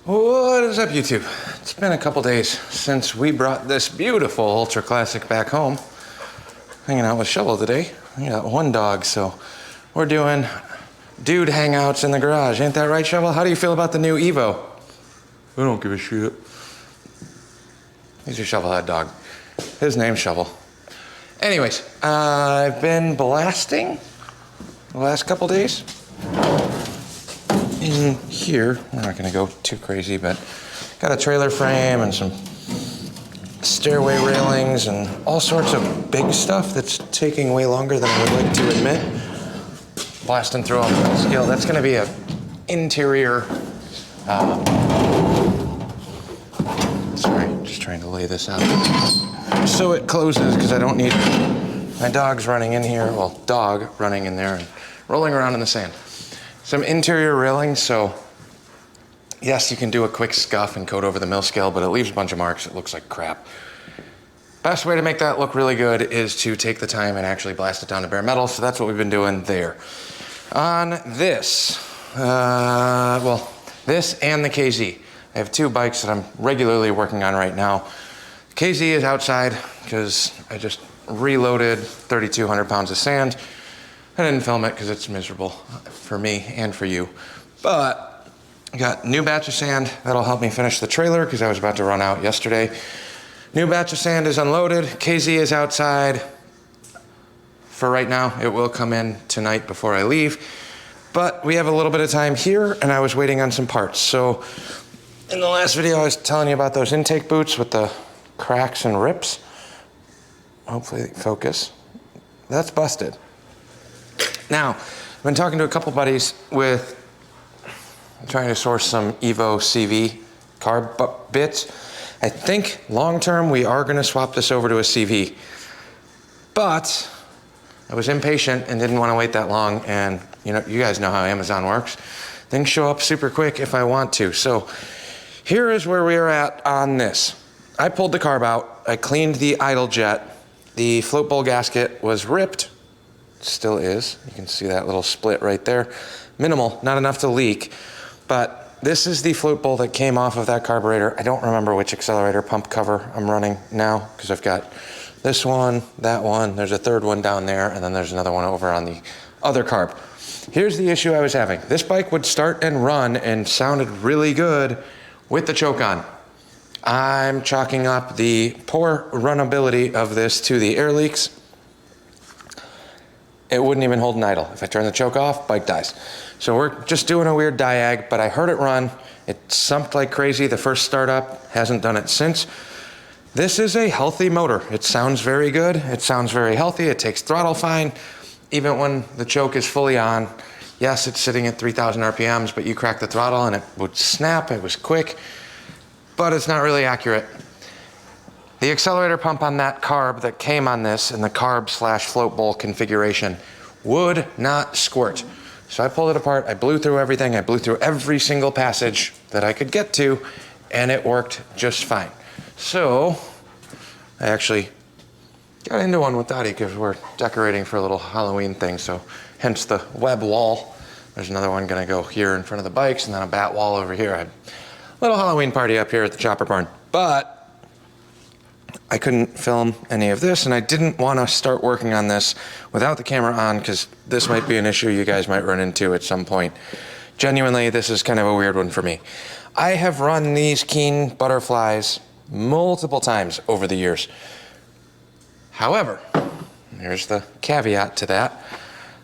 What is up, YouTube? It's been a couple days since we brought this beautiful Ultra Classic back home. Hanging out with Shovel today. We got one dog, so we're doing dude hangouts in the garage. Ain't that right, Shovel? How do you feel about the new Evo? I don't give a shit. He's your shovelhead dog. His name's Shovel. Anyways, I've been blasting the last couple days. In here, we're not gonna go too crazy, but got a trailer frame and some stairway railings and all sorts of big stuff that's taking way longer than I would like to admit. Blasting through all the scale. That's gonna be a interior, sorry, just trying to lay this out. So it closes, because I don't need my dogs running in here, well, dog running in there and rolling around in the sand. Some interior railings, so yes, you can do a quick scuff and coat over the mill scale, but it leaves a bunch of marks. It looks like crap. Best way to make that look really good is to take the time and actually blast it down to bare metal, so that's what we've been doing there. On this, well, this and the KZ. I have two bikes that I'm regularly working on right now. KZ is outside because I just reloaded 3,200 pounds of sand. I didn't film it because it's miserable for me and for you. But I got a new batch of sand that'll help me finish the trailer because I was about to run out yesterday. New batch of sand is unloaded. KZ is outside for right now. It will come in tonight before I leave. But we have a little bit of time here and I was waiting on some parts. So in the last video, I was telling you about those intake boots with the cracks and rips. Hopefully focus. That's busted. Now, I've been talking to a couple buddies with trying to source some Evo CV carb bits. I think long-term we are gonna swap this over to a CV, but I was impatient and didn't wanna wait that long, and you guys know how Amazon works. Things show up super quick if I want to. So here is where we are at on this. I pulled the carb out, I cleaned the idle jet, the float bowl gasket was ripped, still is. You can see that little split right there. Minimal, not enough to leak, but this is the float bowl that came off of that carburetor. I don't remember which accelerator pump cover I'm running now because I've got this one, that one, there's a third one down there, and then there's another one over on the other carb. Here's the issue I was having. This bike would start and run and sounded really good with the choke on. I'm chalking up the poor runnability of this to the air leaks. It wouldn't even hold an idle. If I turn the choke off, bike dies. So we're just doing a weird diag, but I heard it run. It sumped like crazy the first startup, hasn't done it since. This is a healthy motor. It sounds very good. It sounds very healthy. It takes throttle fine. Even when the choke is fully on, yes, it's sitting at 3,000 RPMs, but you crack the throttle and it would snap. It was quick, but it's not really accurate. The accelerator pump on that carb that came on this in the carb / float bowl configuration would not squirt. So I pulled it apart, I blew through everything, I blew through every single passage that I could get to, and it worked just fine. So I actually got into one with Dottie because we're decorating for a little Halloween thing, so hence the web wall. There's another one gonna go here in front of the bikes and then a bat wall over here. I had a little Halloween party up here at the chopper barn, but I couldn't film any of this, and I didn't want to start working on this without the camera on because this might be an issue you guys might run into at some point. Genuinely, this is kind of a weird one for me. I have run these Keen butterflies multiple times over the years. However, here's the caveat to that.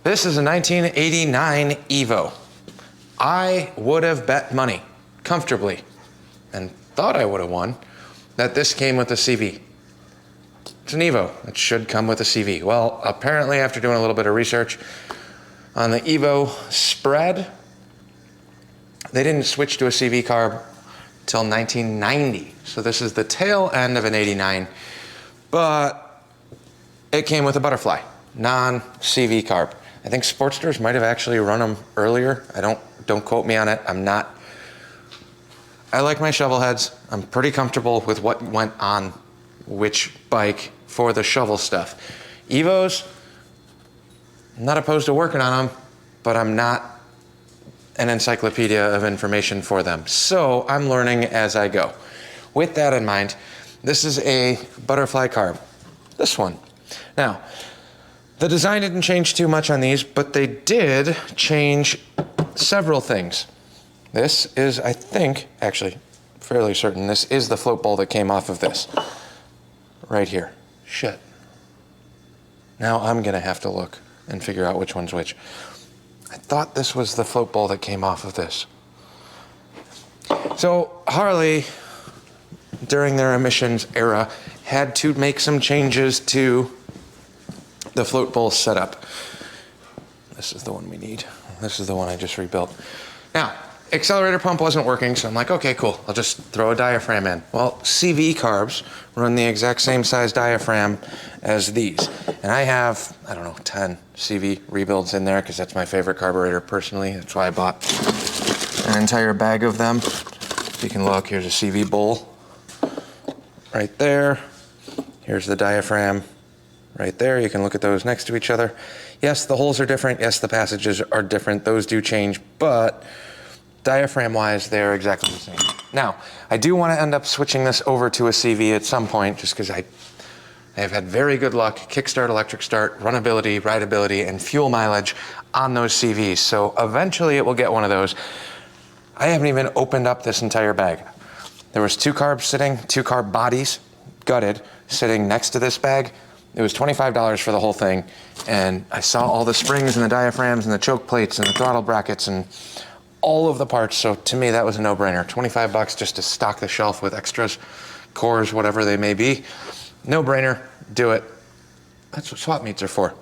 This is a 1989 Evo. I would have bet money comfortably and thought I would have won that this came with a CV. It's an Evo, it should come with a CV. Well, apparently after doing a little bit of research on the Evo spread, they didn't switch to a CV carb till 1990. So this is the tail end of an 89, but it came with a butterfly, non-CV carb. I think Sportsters might have actually run them earlier. Don't quote me on it, I like my shovel heads. I'm pretty comfortable with what went on which bike for the shovel stuff. Evos, I'm not opposed to working on them, but I'm not an encyclopedia of information for them. So I'm learning as I go. With that in mind, this is a butterfly carb, this one. Now, the design didn't change too much on these, but they did change several things. This is, I think, actually fairly certain, this is the float bowl that came off of this. Right here. Shit. Now I'm gonna have to look and figure out which one's which. I thought this was the float bowl that came off of this. So Harley, during their emissions era, had to make some changes to the float bowl setup. This is the one we need. This is the one I just rebuilt. Now, accelerator pump wasn't working, so I'm like, okay, cool. I'll just throw a diaphragm in. Well, CV carbs run the exact same size diaphragm as these. And I have, I don't know, 10 CV rebuilds in there because that's my favorite carburetor personally. That's why I bought an entire bag of them. If you can look, here's a CV bowl right there. Here's the diaphragm right there. You can look at those next to each other. Yes, the holes are different. Yes, the passages are different. Those do change, but diaphragm-wise, they're exactly the same. Now, I do want to end up switching this over to a CV at some point, just because I have had very good luck, kickstart, electric start, runability, rideability, and fuel mileage on those CVs. So eventually it will get one of those. I haven't even opened up this entire bag. There was 2 carbs sitting, 2 carb bodies, gutted, sitting next to this bag. It was $25 for the whole thing, and I saw all the springs and the diaphragms and the choke plates and the throttle brackets and all of the parts, so to me that was a no-brainer. 25 bucks just to stock the shelf with extras, cores, whatever they may be. No-brainer, do it. That's what swap meets are for.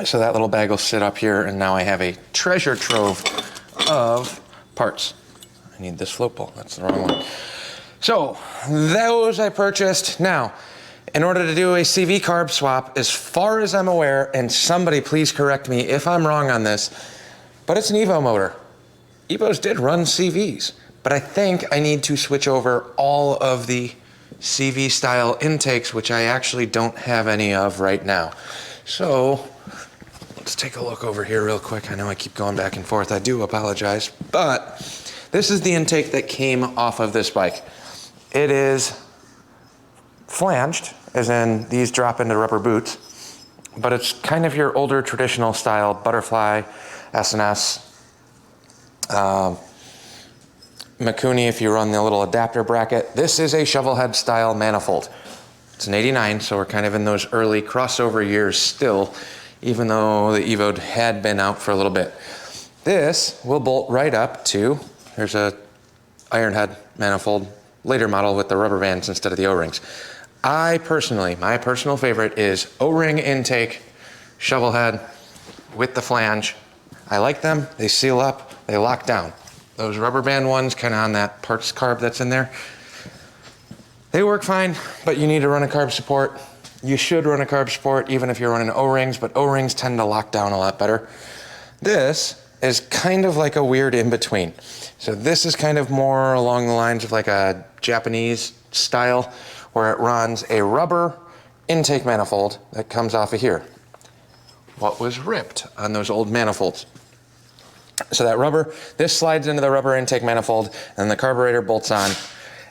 So that little bag will sit up here, and now I have a treasure trove of parts. I need this float bowl, that's the wrong one. So those I purchased. Now, in order to do a CV carb swap, as far as I'm aware, and somebody please correct me if I'm wrong on this, but it's an Evo motor. Evos did run CVs, but I think I need to switch over all of the CV style intakes, which I actually don't have any of right now. So let's take a look over here real quick. I know I keep going back and forth. I do apologize, but this is the intake that came off of this bike. It is flanged, as in these drop into rubber boots, but it's kind of your older traditional style butterfly, S&S, Mikuni if you run the little adapter bracket. This is a shovelhead style manifold. It's an 89, so we're kind of in those early crossover years still, even though the Evo had been out for a little bit. This will bolt right up to, here's a ironhead manifold, later model with the rubber bands instead of the O-rings. I personally, my personal favorite is O-ring intake, shovelhead with the flange. I like them, they seal up, they lock down. Those rubber band ones, kind of on that parts carb that's in there, they work fine, but you need to run a carb support. You should run a carb support even if you're running O-rings, but O-rings tend to lock down a lot better. This is kind of like a weird in-between. So this is kind of more along the lines of like a Japanese style, where it runs a rubber intake manifold that comes off of here. What was ripped on those old manifolds. So that rubber, this slides into the rubber intake manifold and the carburetor bolts on.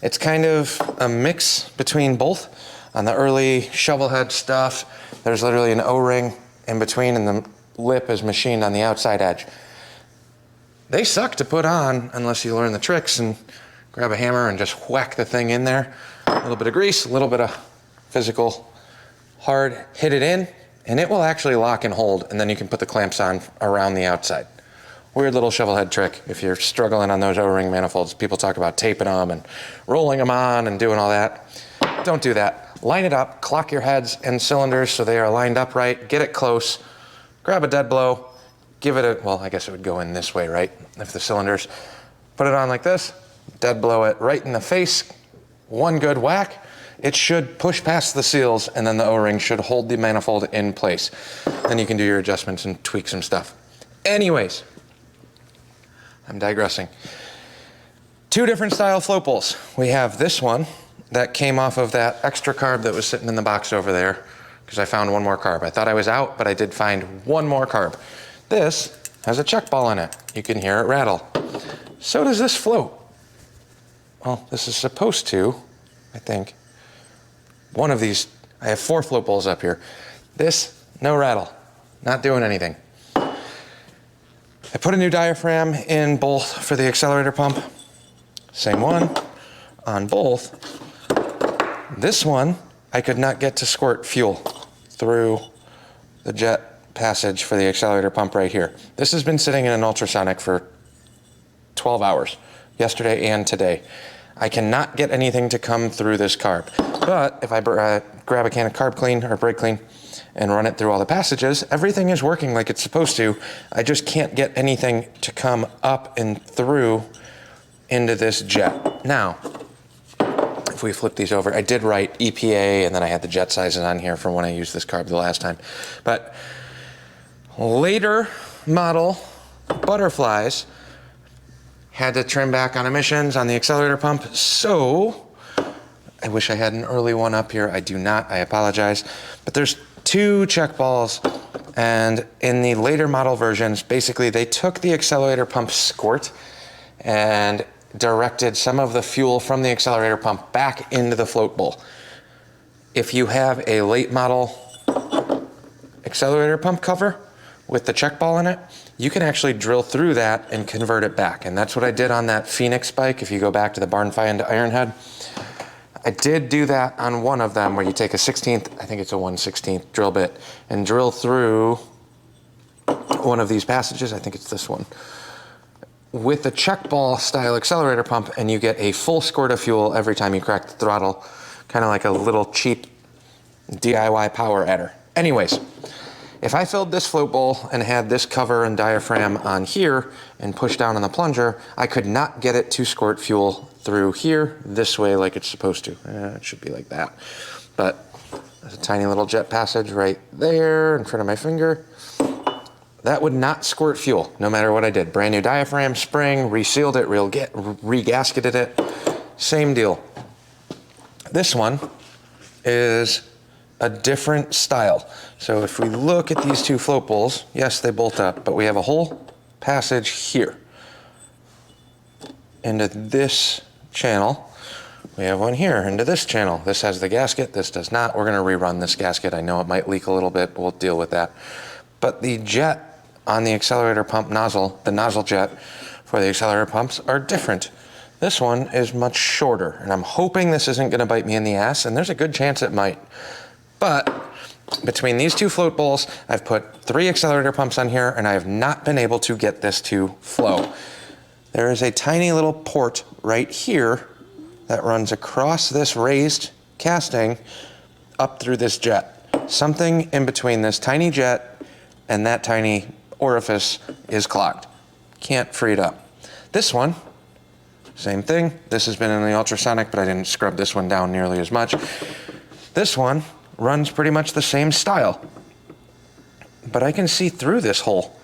It's kind of a mix between both. On the early shovelhead stuff, there's literally an O-ring in between and the lip is machined on the outside edge. They suck to put on unless you learn the tricks and grab a hammer and just whack the thing in there. A little bit of grease, a little bit of physical hard, hit it in, and it will actually lock and hold, and then you can put the clamps on around the outside. Weird little shovelhead trick if you're struggling on those O-ring manifolds. People talk about taping them and rolling them on and doing all that. Don't do that. Line it up, clock your heads and cylinders so they are lined up right, get it close, grab a dead blow, give it a, well, I guess it would go in this way, right? If the cylinders, put it on like this, dead blow it right in the face, one good whack, it should push past the seals and then the O-ring should hold the manifold in place. Then you can do your adjustments and tweak some stuff. Anyways, I'm digressing. 2 different style float bowls. We have this one that came off of that extra carb that was sitting in the box over there because I found one more carb. I thought I was out, but I did find one more carb. This has a check ball in it. you can hear it rattle. So does this float. Well, this is supposed to, I think. One of these, I have 4 float bowls up here. This, no rattle, not doing anything. I put a new diaphragm in both for the accelerator pump. Same one on both. This one, I could not get to squirt fuel through the jet passage for the accelerator pump right here. This has been sitting in an ultrasonic for 12 hours, yesterday and today. I cannot get anything to come through this carb. But if I grab a can of Carb Clean or Brake Clean and run it through all the passages, everything is working like it's supposed to. I just can't get anything to come up and through into this jet. Now, if we flip these over, I did write EPA and then I had the jet sizes on here from when I used this carb the last time. But later model butterflies had to trim back on emissions on the accelerator pump. So I wish I had an early one up here. I do not, I apologize. But there's 2 check balls, and in the later model versions, basically they took the accelerator pump squirt and directed some of the fuel from the accelerator pump back into the float bowl. If you have a late model accelerator pump cover with the check ball in it, you can actually drill through that and convert it back. And that's what I did on that Phoenix bike. If you go back to the barn find ironhead, I did do that on one of them where you take a 16th, I think it's a 1/16 drill bit, and drill through one of these passages, I think it's this one, with the check ball style accelerator pump, and you get a full squirt of fuel every time you crack the throttle, kind of like a little cheap DIY power adder. Anyways, if I filled this float bowl and had this cover and diaphragm on here and pushed down on the plunger, I could not get it to squirt fuel through here this way like it's supposed to. It should be like that. But there's a tiny little jet passage right there in front of my finger. That would not squirt fuel no matter what I did. Brand new diaphragm, spring, resealed it, re-gasketed it. Same deal. This one is a different style. So if we look at these 2 float bowls, yes, they bolt up, but we have a whole passage here into this channel. We have one here into this channel. This has the gasket, this does not. We're gonna rerun this gasket. I know it might leak a little bit, but we'll deal with that. But the jet on the accelerator pump nozzle, the nozzle jet for the accelerator pumps are different. This one is much shorter, and I'm hoping this isn't gonna bite me in the ass, and there's a good chance it might. But between these 2 float bowls, I've put 3 accelerator pumps on here, and I have not been able to get this to flow. There is a tiny little port right here that runs across this raised casting up through this jet. Something in between this tiny jet and that tiny orifice is clogged. Can't free it up. This one, same thing. This has been in the ultrasonic, but I didn't scrub this one down nearly as much. This one runs pretty much the same style, but I can see through this hole,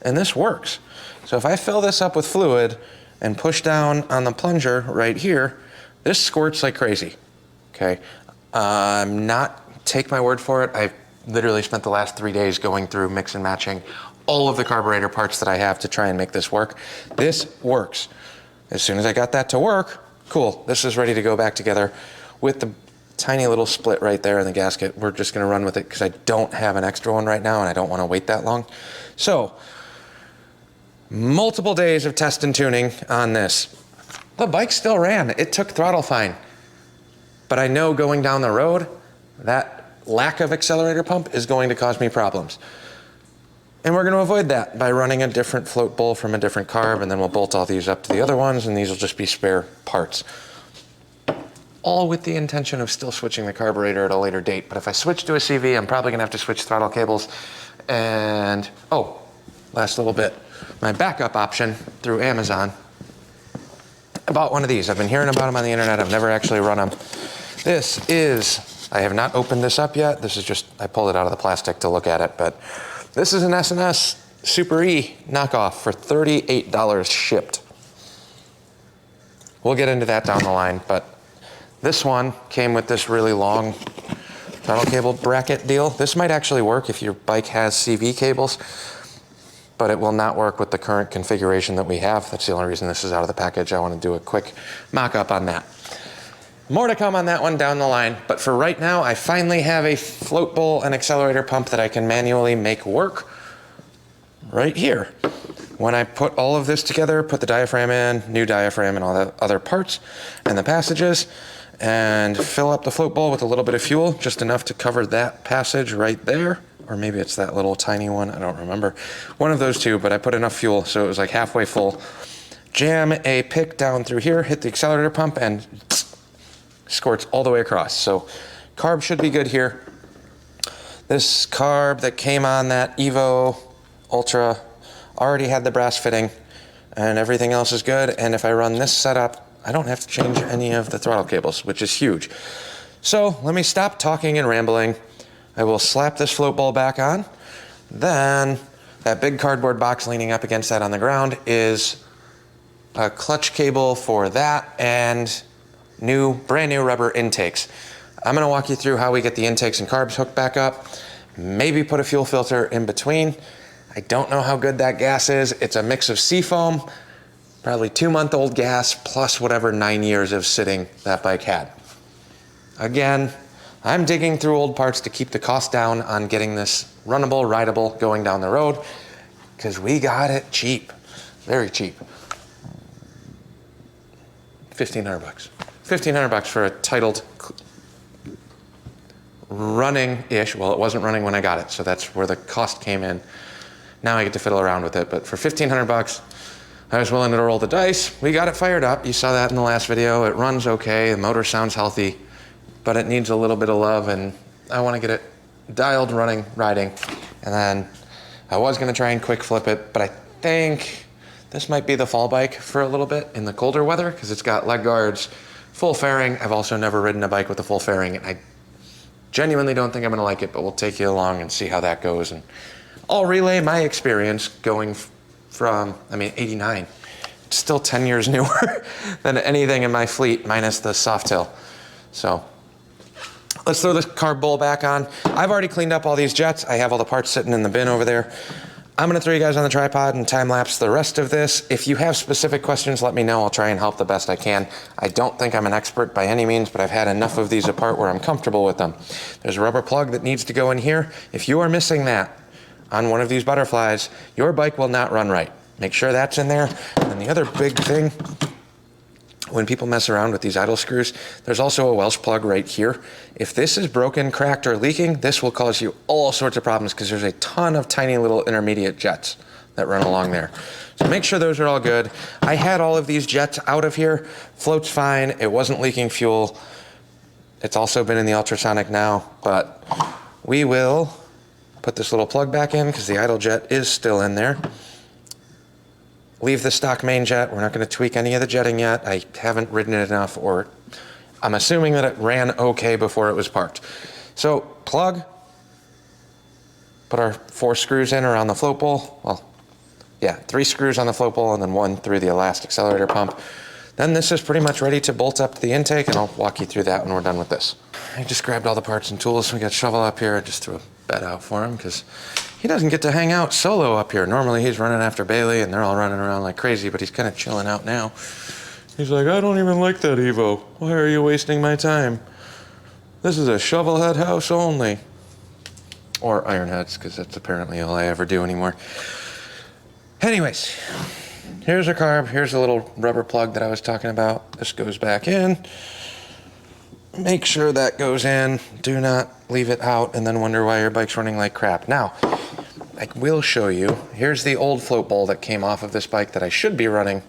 and this works. So if I fill this up with fluid and push down on the plunger right here, this squirts like crazy, okay? Take my word for it, I've literally spent the last 3 days going through mix and matching all of the carburetor parts that I have to try and make this work. This works. As soon as I got that to work, cool, this is ready to go back together with the tiny little split right there in the gasket. We're just gonna run with it because I don't have an extra one right now and I don't wanna wait that long. So, multiple days of test and tuning on this. The bike still ran, it took throttle fine. But I know going down the road, that lack of accelerator pump is going to cause me problems. And we're gonna avoid that by running a different float bowl from a different carb, and then we'll bolt all these up to the other ones, and these will just be spare parts. All with the intention of still switching the carburetor at a later date. But if I switch to a CV, I'm probably gonna have to switch throttle cables. And, oh, last little bit. My backup option through Amazon, I bought one of these. I've been hearing about them on the internet. I've never actually run them. This is, I have not opened this up yet. This is just, I pulled it out of the plastic to look at it, but this is an S&S Super E knockoff for $38 shipped. We'll get into that down the line, but this one came with this really long throttle cable bracket deal. This might actually work if your bike has CV cables. but it will not work with the current configuration that we have. That's the only reason this is out of the package. I want to do a quick mock-up on that. More to come on that one down the line, but for right now, I finally have a float bowl and accelerator pump that I can manually make work right here. When I put all of this together, put the diaphragm in, new diaphragm and all the other parts and the passages, and fill up the float bowl with a little bit of fuel, just enough to cover that passage right there. Or maybe it's that little tiny one, I don't remember. One of those two, but I put enough fuel so it was like halfway full. Jam a pick down through here, hit the accelerator pump, and squirts all the way across. So carb should be good here. This carb that came on that Evo Ultra already had the brass fitting and everything else is good. And if I run this setup, I don't have to change any of the throttle cables, which is huge. So let me stop talking and rambling. I will slap this float bowl back on. Then that big cardboard box leaning up against that on the ground is a clutch cable for that and brand new rubber intakes. I'm gonna walk you through how we get the intakes and carbs hooked back up, maybe put a fuel filter in between. I don't know how good that gas is. It's a mix of seafoam, probably 2-month-old gas, plus whatever 9 years of sitting that bike had. Again, I'm digging through old parts to keep the cost down on getting this runnable, rideable, going down the road, because we got it cheap, very cheap. 1,500 bucks. 1,500 bucks for a titled running-ish. Well, it wasn't running when I got it, so that's where the cost came in. Now I get to fiddle around with it, but for 1,500 bucks, I was willing to roll the dice. We got it fired up. You saw that in the last video. It runs okay. The motor sounds healthy, but it needs a little bit of love, and I want to get it dialed, running, riding. And then I was going to try and quick flip it, but I think this might be the fall bike for a little bit in the colder weather because it's got leg guards, full fairing. I've also never ridden a bike with a full fairing, and I genuinely don't think I'm going to like it, but we'll take you along and see how that goes. And I'll relay my experience going from, 89. It's still 10 years newer than anything in my fleet, minus the soft tail. So let's throw this carb bowl back on. I've already cleaned up all these jets. I have all the parts sitting in the bin over there. I'm gonna throw you guys on the tripod and time lapse the rest of this. If you have specific questions, let me know. I'll try and help the best I can. I don't think I'm an expert by any means, but I've had enough of these apart where I'm comfortable with them. There's a rubber plug that needs to go in here. If you are missing that on one of these butterflies, your bike will not run right. Make sure that's in there. And then the other big thing, when people mess around with these idle screws, there's also a Welsh plug right here. If this is broken, cracked, or leaking, this will cause you all sorts of problems because there's a ton of tiny little intermediate jets that run along there. So make sure those are all good. I had all of these jets out of here. Float's fine. It wasn't leaking fuel. It's also been in the ultrasonic now, but we will put this little plug back in because the idle jet is still in there. Leave the stock main jet. We're not going to tweak any of the jetting yet. I haven't ridden it enough, or I'm assuming that it ran okay before it was parked. So plug, put our 4 screws in around the float bowl. Well, yeah, 3 screws on the float bowl and then 1 through the elastic accelerator pump. Then this is pretty much ready to bolt up to the intake, and I'll walk you through that when we're done with this. I just grabbed all the parts and tools. We got shovel up here. I just threw a bed out for him because he doesn't get to hang out solo up here. Normally he's running after Bailey and they're all running around like crazy, but he's kind of chilling out now. He's like, I don't even like that Evo. Why are you wasting my time? This is a shovelhead house only. Or ironheads, because that's apparently all I ever do anymore. Anyways, here's our carb. Here's the little rubber plug that I was talking about. This goes back in. Make sure that goes in. Do not leave it out and then wonder why your bike's running like crap. Now, I will show you. Here's the old float bowl that came off of this bike that I should be running.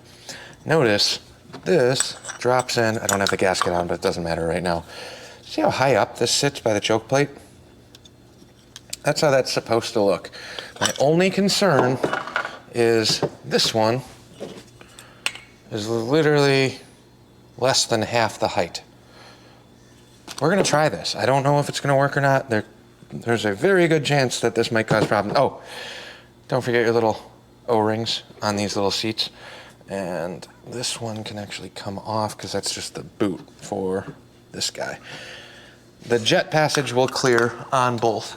Notice this drops in. I don't have the gasket on, but it doesn't matter right now. See how high up this sits by the choke plate? That's how that's supposed to look. My only concern is this one is literally less than half the height. We're gonna try this. I don't know if it's gonna work or not. There's a very good chance that this might cause problems. Oh, don't forget your little O-rings on these little seats. And this one can actually come off because that's just the boot for this guy. The jet passage will clear on both.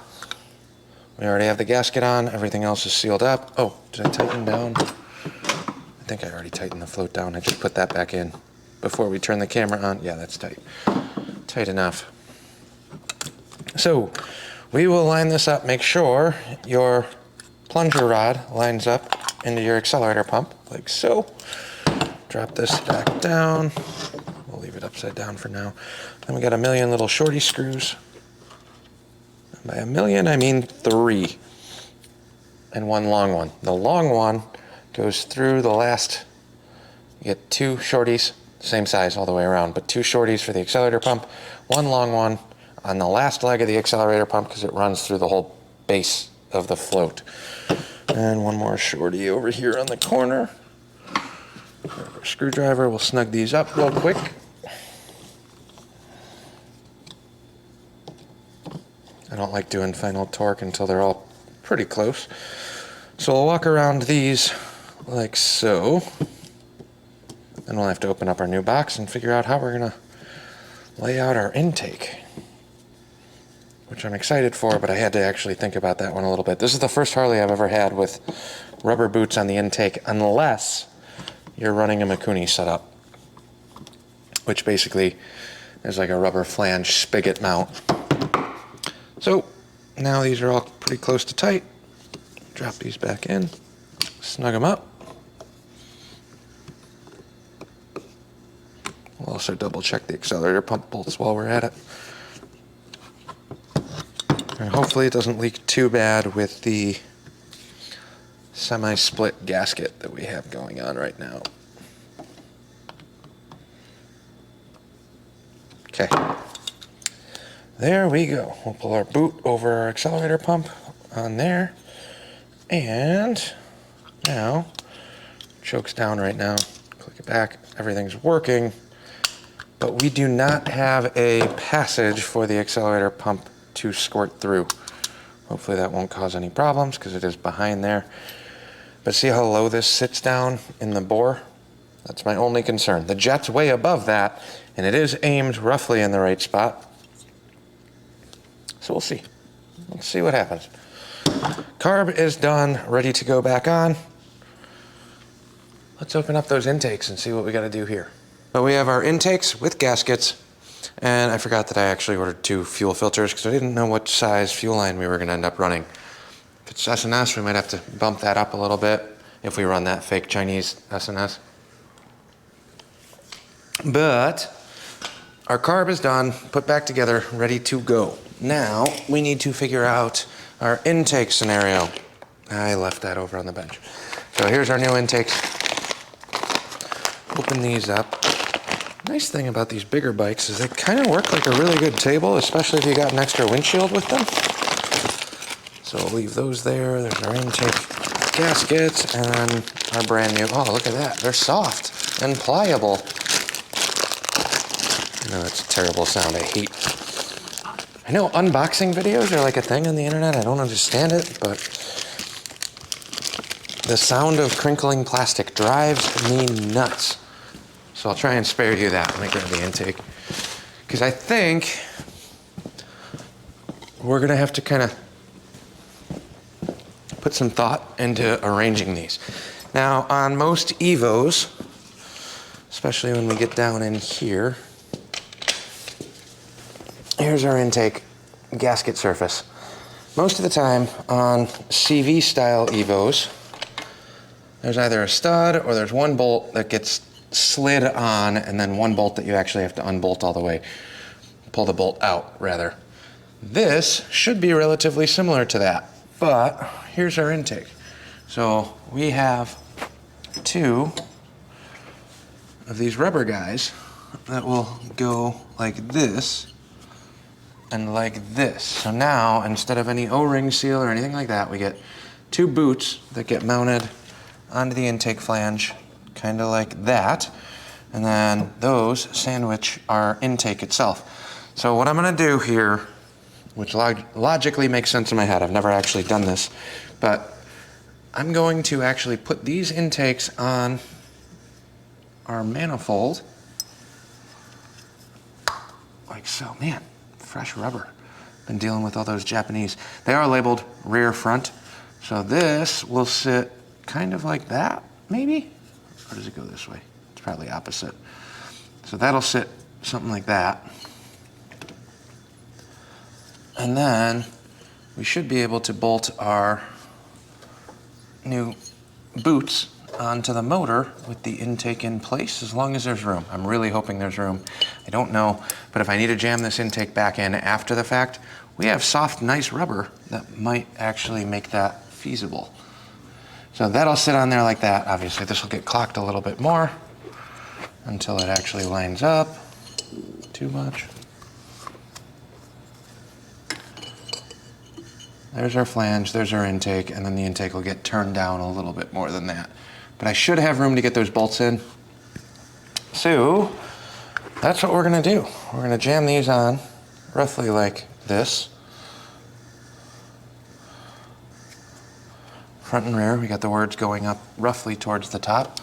We already have the gasket on. Everything else is sealed up. Oh, did I tighten down? I think I already tightened the float down. I just put that back in before we turn the camera on. Yeah, that's tight. Tight enough. So we will line this up. Make sure your plunger rod lines up into your accelerator pump, like so. Drop this back down. We'll leave it upside down for now. Then we got a million little shorty screws. And by a million, I mean 3. And one long one. The long one goes through the last, you get 2 shorties, same size all the way around, but 2 shorties for the accelerator pump, 1 long one on the last leg of the accelerator pump because it runs through the whole base of the float. And 1 more shorty over here on the corner. Screwdriver, we'll snug these up real quick. I don't like doing final torque until they're all pretty close. So we'll walk around these like so. Then we'll have to open up our new box and figure out how we're gonna lay out our intake, which I'm excited for, but I had to actually think about that one a little bit. This is the first Harley I've ever had with rubber boots on the intake, unless you're running a Mikuni setup, which basically is like a rubber flange spigot mount. So now these are all pretty close to tight. Drop these back in, snug them up. We'll also double check the accelerator pump bolts while we're at it. And hopefully it doesn't leak too bad with the semi-split gasket that we have going on right now. Okay. There we go. We'll pull our boot over our accelerator pump on there. And now, choke's down right now. Click it back. Everything's working. But we do not have a passage for the accelerator pump to squirt through. Hopefully that won't cause any problems because it is behind there. But see how low this sits down in the bore? That's my only concern. The jet's way above that, and it is aimed roughly in the right spot. So we'll see. Let's see what happens. Carb is done, ready to go back on. Let's open up those intakes and see what we got to do here. But we have our intakes with gaskets, and I forgot that I actually ordered 2 fuel filters because I didn't know what size fuel line we were going to end up running. If it's S&S, we might have to bump that up a little bit if we run that fake Chinese S&S. But our carb is done, put back together, ready to go. Now we need to figure out our intake scenario. I left that over on the bench. So here's our new intakes. Open these up. Nice thing about these bigger bikes is they kind of work like a really good table, especially if you got an extra windshield with them. So we'll leave those there. There's our intake gaskets and our brand new, oh, look at that. They're soft and pliable. No, that's a terrible sound. I know unboxing videos are like a thing on the internet. I don't understand it, but the sound of crinkling plastic drives me nuts. So I'll try and spare you that when I grab the intake. Because I think we're gonna have to kind of put some thought into arranging these. Now, on most Evos, especially when we get down in here, here's our intake gasket surface. Most of the time on CV style Evos, there's either a stud or there's one bolt that gets slid on and then one bolt that you actually have to unbolt all the way. Pull the bolt out, rather. This should be relatively similar to that, but here's our intake. So we have 2 of these rubber guys that will go like this and like this. So now, instead of any O-ring seal or anything like that, we get 2 boots that get mounted onto the intake flange, kind of like that. And then those sandwich our intake itself. So what I'm gonna do here, which logically makes sense in my head, I've never actually done this, but I'm going to actually put these intakes on our manifold, like so. Man, fresh rubber. Been dealing with all those Japanese. They are labeled rear front. So this will sit kind of like that, maybe? Or does it go this way? It's probably opposite. So that'll sit something like that. And then we should be able to bolt our new boots onto the motor with the intake in place, as long as there's room. I'm really hoping there's room. I don't know, but if I need to jam this intake back in after the fact, we have soft, nice rubber that might actually make that feasible. So that'll sit on there like that. Obviously, this will get clocked a little bit more until it actually lines up. Too much. There's our flange, there's our intake, and then the intake will get turned down a little bit more than that. But I should have room to get those bolts in. So that's what we're gonna do. We're gonna jam these on roughly like this. Front and rear, we got the words going up roughly towards the top.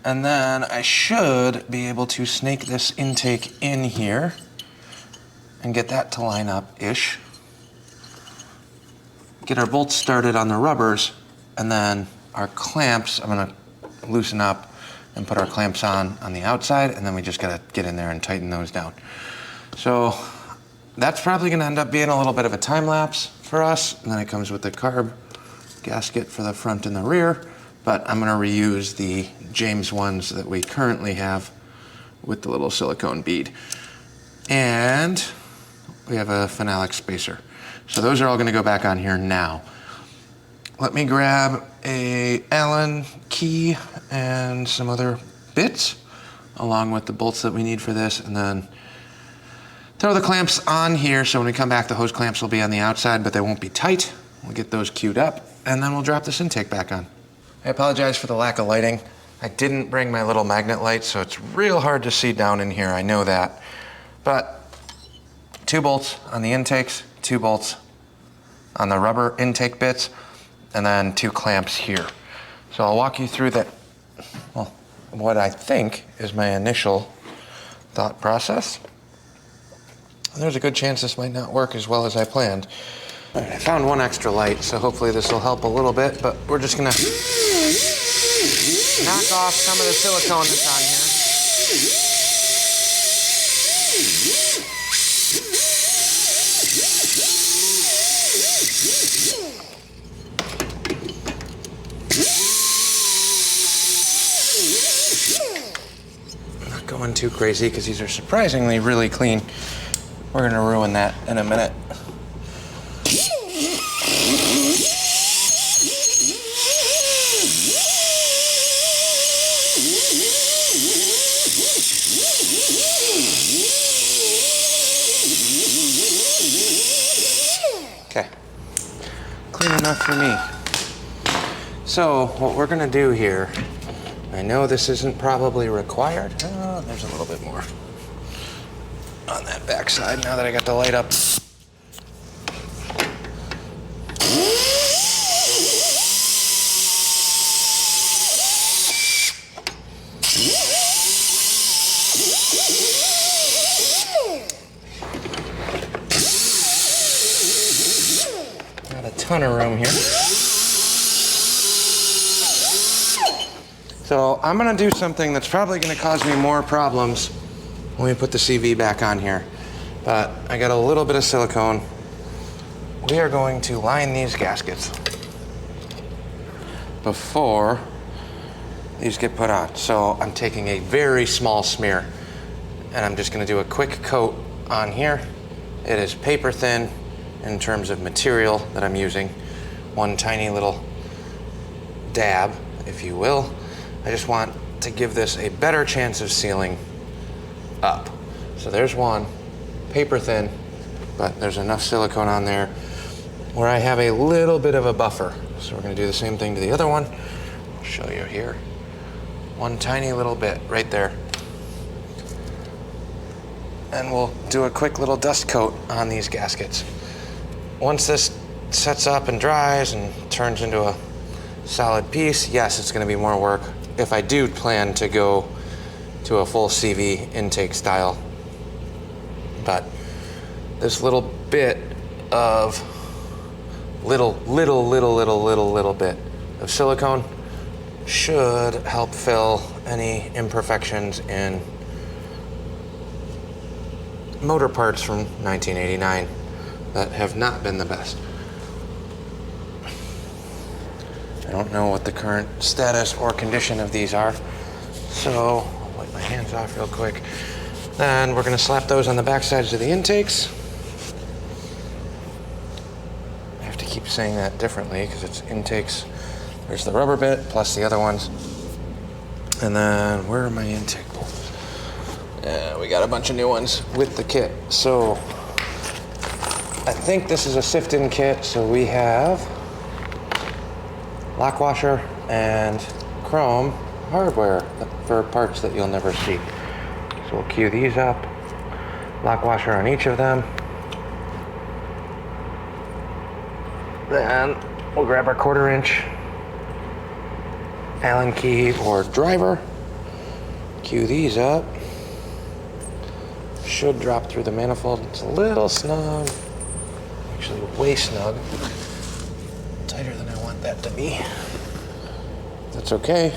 And then I should be able to snake this intake in here and get that to line up-ish. Get our bolts started on the rubbers, and then our clamps, I'm gonna loosen up and put our clamps on the outside, and then we just gotta get in there and tighten those down. So that's probably gonna end up being a little bit of a time lapse for us, and then it comes with the carb gasket for the front and the rear, but I'm gonna reuse the James ones that we currently have with the little silicone bead. And we have a phenolic spacer. So those are all gonna go back on here now. Let me grab a Allen key and some other bits, along with the bolts that we need for this, and then throw the clamps on here, so when we come back, the hose clamps will be on the outside, but they won't be tight. We'll get those queued up, and then we'll drop this intake back on. I apologize for the lack of lighting. I didn't bring my little magnet light, so it's real hard to see down in here, I know that. But 2 bolts on the intakes, 2 bolts on the rubber intake bits, and then 2 clamps here. So I'll walk you through that, well, what I think is my initial thought process. And there's a good chance this might not work as well as I planned. All right, I found 1 extra light, so hopefully this will help a little bit, but we're just gonna knock off some of the silicone that's on here. Not going too crazy because these are surprisingly really clean. We're gonna ruin that in a minute. Okay, clean enough for me. So what we're gonna do here, I know this isn't probably required. Oh, there's a little bit more on that back side now that I got the light up. Got a ton of room here. So I'm gonna do something that's probably gonna cause me more problems when we put the CV back on here. But I got a little bit of silicone. We are going to line these gaskets before these get put on. So I'm taking a very small smear, and I'm just gonna do a quick coat on here. It is paper thin in terms of material that I'm using. 1 tiny little dab, if you will. I just want to give this a better chance of sealing up. So there's 1, paper thin, but there's enough silicone on there where I have a little bit of a buffer. So we're gonna do the same thing to the other one. I'll show you here. 1 tiny little bit right there. And we'll do a quick little dust coat on these gaskets. Once this sets up and dries and turns into a solid piece, yes, it's gonna be more work if I do plan to go to a full CV intake style. But this little bit of little bit of silicone should help fill any imperfections in motor parts from 1989 that have not been the best. I don't know what the current status or condition of these are, so I'll wipe my hands off real quick. Then we're gonna slap those on the back sides of the intakes. I have to keep saying that differently because it's intakes. There's the rubber bit plus the other ones. And then where are my intake bolts? Yeah, we got a bunch of new ones with the kit. So I think this is a sift-in kit. So we have lock washer and chrome hardware for parts that you'll never see. So we'll cue these up, lock washer on each of them. Then we'll grab our 1/4 inch Allen key or driver, cue these up. Should drop through the manifold. It's a little snug, actually way snug. Tighter than I want that to be. That's okay.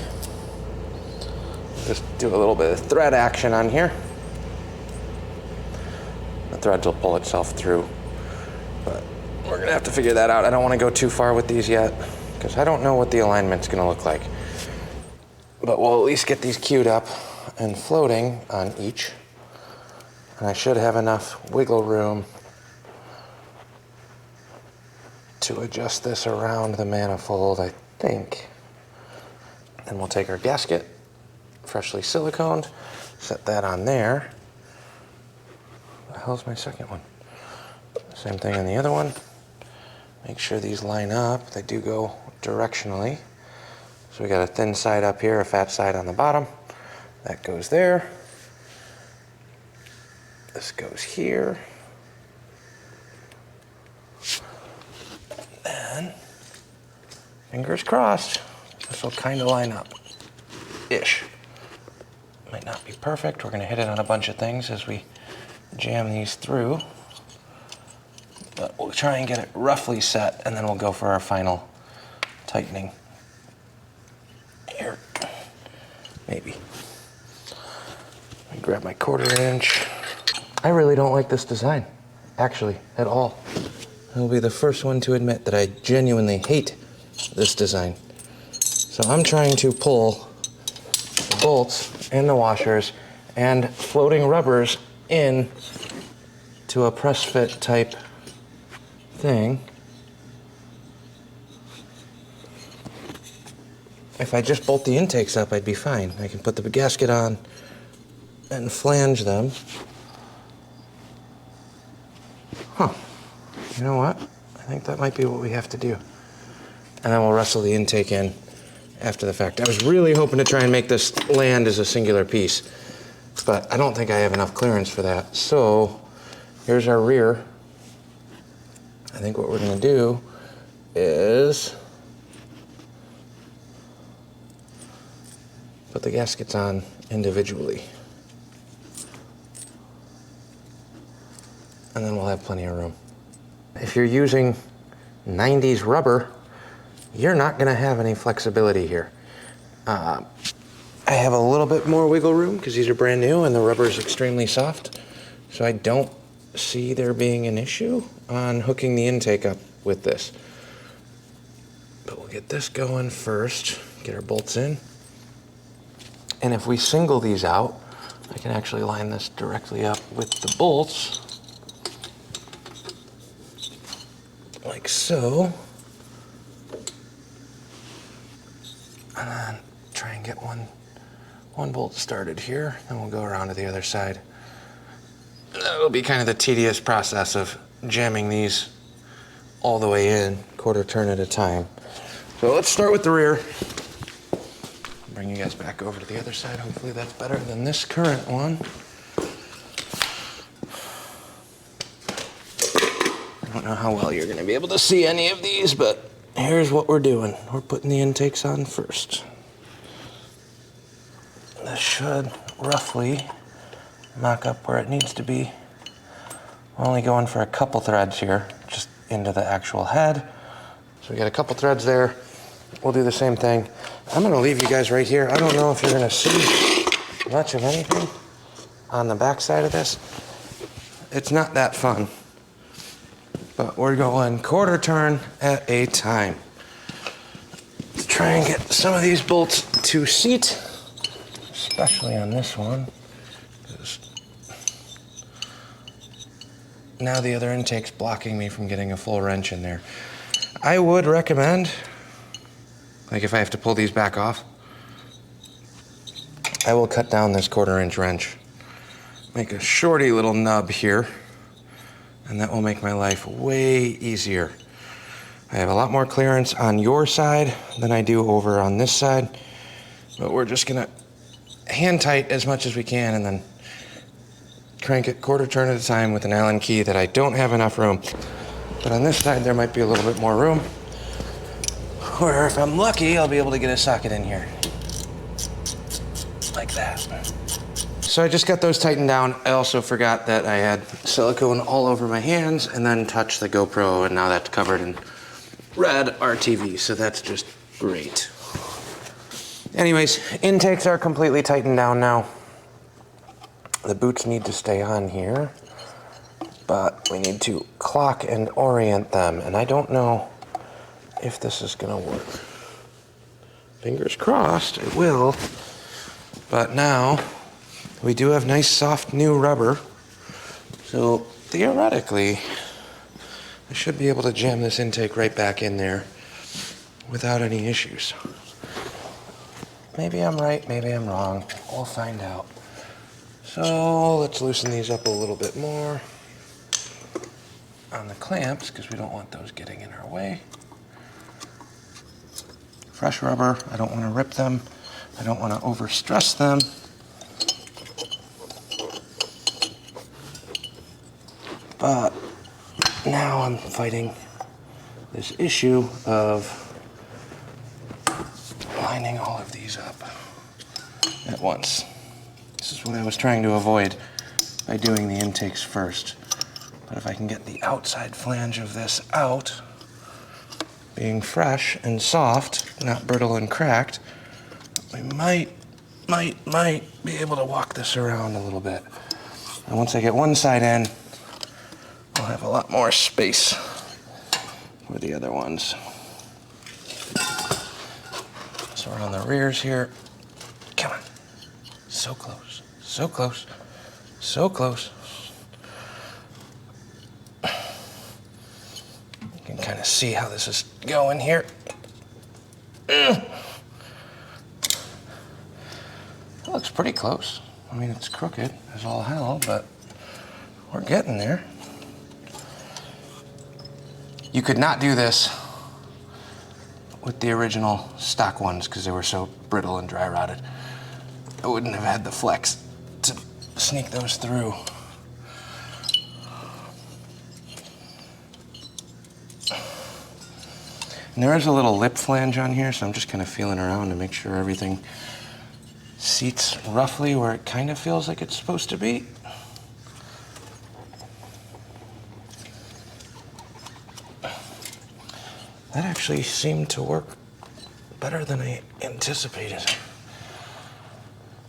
Just do a little bit of thread action on here. The threads will pull itself through, but we're gonna have to figure that out. I don't wanna go too far with these yet because I don't know what the alignment's gonna look like. But we'll at least get these queued up and floating on each. And I should have enough wiggle room to adjust this around the manifold, I think. Then we'll take our gasket, freshly siliconed, set that on there. What the hell's my second one? Same thing on the other one. Make sure these line up. They do go directionally. So we got a thin side up here, a fat side on the bottom. That goes there. This goes here. Then, fingers crossed, this will kind of line up. Ish. Might not be perfect. We're going to hit it on a bunch of things as we jam these through. But we'll try and get it roughly set, and then we'll go for our final tightening. Here. Maybe. I grab my 1/4 inch. I really don't like this design, actually, at all. I'll be the first one to admit that I genuinely hate this design. So I'm trying to pull the bolts and the washers and floating rubbers in to a press fit type thing. If I just bolt the intakes up, I'd be fine. I can put the gasket on and flange them. Huh. You know what? I think that might be what we have to do. And then we'll wrestle the intake in after the fact. I was really hoping to try and make this land as a singular piece, but I don't think I have enough clearance for that. So here's our rear. I think what we're going to do is put the gaskets on individually. And then we'll have plenty of room. If you're using 90s rubber, you're not gonna have any flexibility here. I have a little bit more wiggle room because these are brand new and the rubber is extremely soft. So I don't see there being an issue on hooking the intake up with this. But we'll get this going first, get our bolts in. And if we single these out, I can actually line this directly up with the bolts. Like so. And then try and get one bolt started here, then we'll go around to the other side. That'll be kind of the tedious process of jamming these all the way in, 1/4 turn at a time. So let's start with the rear. Bring you guys back over to the other side. Hopefully that's better than this current one. I don't know how well you're gonna be able to see any of these, but here's what we're doing. We're putting the intakes on first. This should roughly knock up where it needs to be. I'm only going for a couple threads here, just into the actual head. So we got a couple threads there. We'll do the same thing. I'm gonna leave you guys right here. I don't know if you're gonna see much of anything on the back side of this. It's not that fun, but we're going quarter turn at a time. Let's try and get some of these bolts to seat, especially on this one. Now the other intake's blocking me from getting a full wrench in there. I would recommend, like if I have to pull these back off, I will cut down this 1/4-inch wrench. Make a shorty little nub here, and that will make my life way easier. I have a lot more clearance on your side than I do over on this side, but we're just gonna hand tight as much as we can and then crank it 1/4 turn at a time with an Allen key that I don't have enough room. But on this side, there might be a little bit more room, or if I'm lucky, I'll be able to get a socket in here. Like that. So I just got those tightened down. I also forgot that I had silicone all over my hands and then touched the GoPro, and now that's covered in red RTV, so that's just great. Anyways, intakes are completely tightened down now. The boots need to stay on here, but we need to clock and orient them, and I don't know if this is gonna work. Fingers crossed, it will. But now, we do have nice soft new rubber, so theoretically, I should be able to jam this intake right back in there without any issues. Maybe I'm right, maybe I'm wrong. We'll find out. So let's loosen these up a little bit more on the clamps, because we don't want those getting in our way. Fresh rubber, I don't want to rip them. I don't want to overstress them. But now I'm fighting this issue of lining all of these up at once. This is what I was trying to avoid by doing the intakes first. But if I can get the outside flange of this out, being fresh and soft, not brittle and cracked, we might be able to walk this around a little bit. And once I get one side in, I'll have a lot more space for the other ones. So we're on the rears here. Come on. So close, so close, so close. You can kind of see how this is going here. It looks pretty close. I mean, it's crooked as all hell, but we're getting there. You could not do this with the original stock ones because they were so brittle and dry rotted. I wouldn't have had the flex to sneak those through. And there is a little lip flange on here, so I'm just kind of feeling around to make sure everything seats roughly where it kind of feels like it's supposed to be. That actually seemed to work better than I anticipated.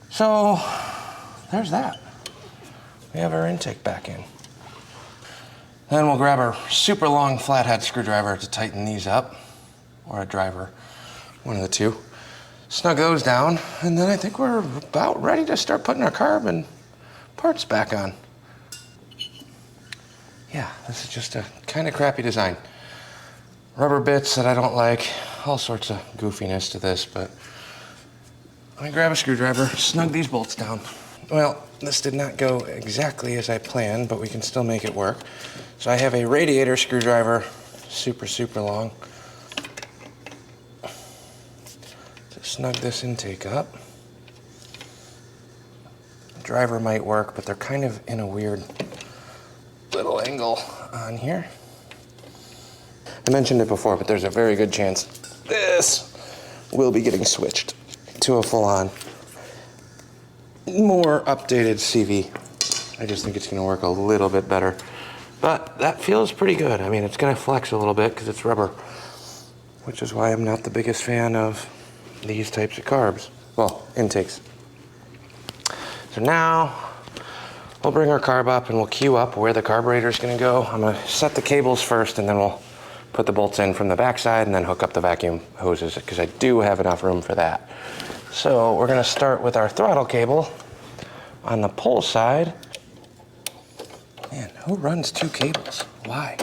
So there's that. We have our intake back in. Then we'll grab our super long flathead screwdriver to tighten these up, or a driver, one of the two. Snug those down, and then I think we're about ready to start putting our carb and parts back on. Yeah, this is just a kind of crappy design. Rubber bits that I don't like, all sorts of goofiness to this, but I grab a screwdriver, snug these bolts down. Well, this did not go exactly as I planned, but we can still make it work. So I have a radiator screwdriver, super, super long, to snug this intake up. The driver might work, but they're kind of in a weird little angle on here. I mentioned it before, but there's a very good chance this will be getting switched to a full-on, more updated CV. I just think it's going to work a little bit better But that feels pretty good. I mean, it's gonna flex a little bit because it's rubber, which is why I'm not the biggest fan of these types of carbs. Well, intakes. So now we'll bring our carb up and we'll queue up where the carburetor is gonna go. I'm gonna set the cables first and then we'll put the bolts in from the backside and then hook up the vacuum hoses because I do have enough room for that. So we're gonna start with our throttle cable on the pull side. Man, who runs 2 cables? Why?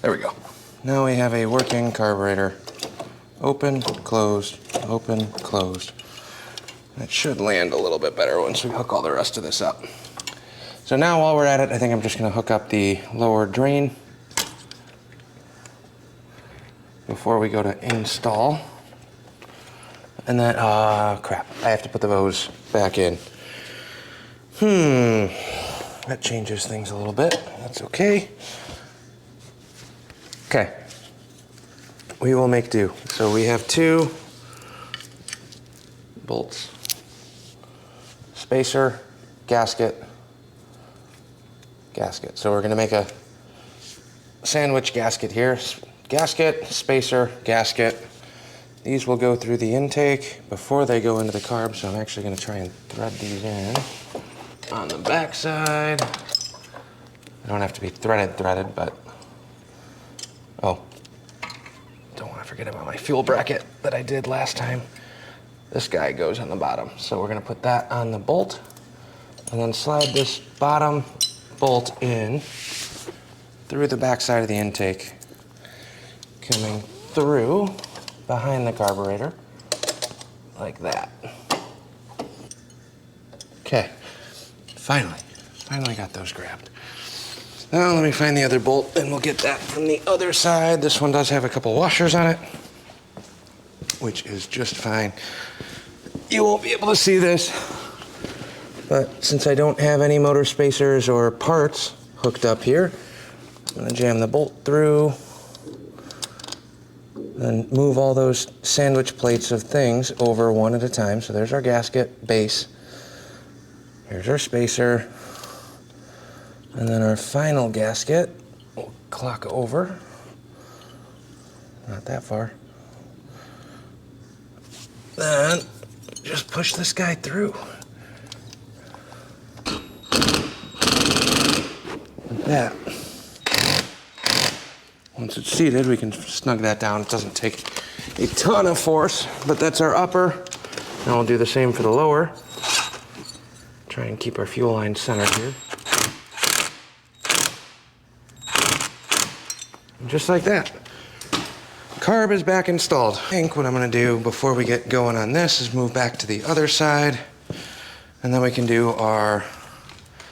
There we go. Now we have a working carburetor. Open, closed, open, closed. It should land a little bit better once we hook all the rest of this up. So now while we're at it, I think I'm just gonna hook up the lower drain before we go to install. And then, crap, I have to put the hose back in. That changes things a little bit. That's okay. Okay, we will make do. So we have 2 bolts, spacer, gasket, gasket. So we're gonna make a sandwich gasket here. Gasket, spacer, gasket. These will go through the intake before they go into the carb, so I'm actually gonna try and thread these in on the back side. They don't have to be threaded, but, oh, don't wanna forget about my fuel bracket that I did last time. This guy goes on the bottom. So we're gonna put that on the bolt and then slide this bottom bolt in through the back side of the intake, coming through behind the carburetor, like that. Okay, finally got those grabbed. Now let me find the other bolt and we'll get that from the other side. This one does have a couple washers on it, which is just fine. You won't be able to see this, but since I don't have any motor spacers or parts hooked up here, I'm gonna jam the bolt through and move all those sandwich plates of things over one at a time. So there's our gasket base. Here's our spacer. And then our final gasket, we'll clock over. Not that far. Then just push this guy through. Like that. Once it's seated, we can snug that down. It doesn't take a ton of force, but that's our upper. Now we'll do the same for the lower. Try and keep our fuel line centered here. And just like that. Carb is back installed. I think what I'm gonna do before we get going on this is move back to the other side, and then we can do our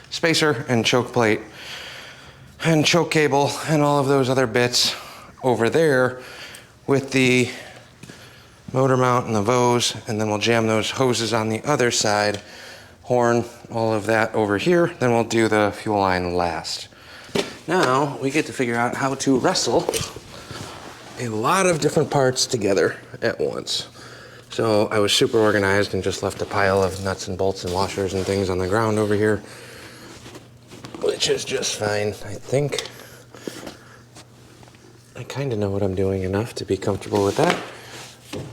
spacer and choke plate and choke cable and all of those other bits over there with the motor mount and the hose, and then we'll jam those hoses on the other side, horn, all of that over here. Then we'll do the fuel line last. Now we get to figure out how to wrestle a lot of different parts together at once. So I was super organized and just left a pile of nuts and bolts and washers and things on the ground over here, which is just fine. I think I kind of know what I'm doing enough to be comfortable with that.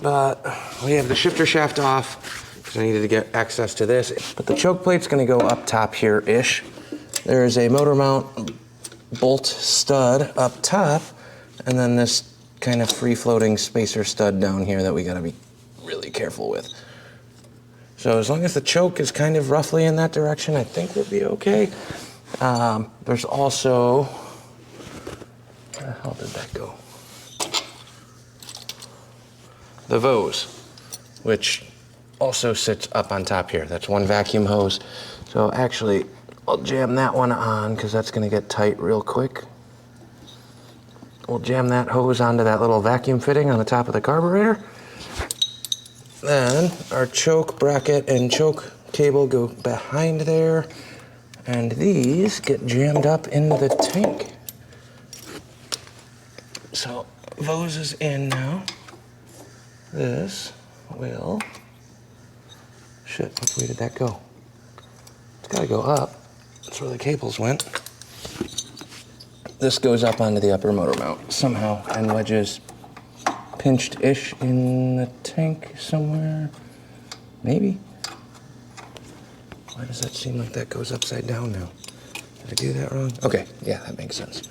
But we have the shifter shaft off because I needed to get access to this. But the choke plate's gonna go up top here-ish. There is a motor mount bolt stud up top, and then this kind of free-floating spacer stud down here that we gotta be really careful with. So as long as the choke is kind of roughly in that direction, I think we'll be okay. There's also, where the hell did that go? The hose, which also sits up on top here. That's one vacuum hose. So actually, I'll jam that one on because that's gonna get tight real quick. We'll jam that hose onto that little vacuum fitting on the top of the carburetor. Then our choke bracket and choke cable go behind there, and these get jammed up into the tank. So hose is in now. This will, shit, which way did that go? It's gotta go up. That's where the cables went. this goes up onto the upper motor mount somehow and wedges pinched-ish in the tank somewhere. Maybe? Why does that seem like that goes upside down now? Did I do that wrong? Okay, yeah, that makes sense.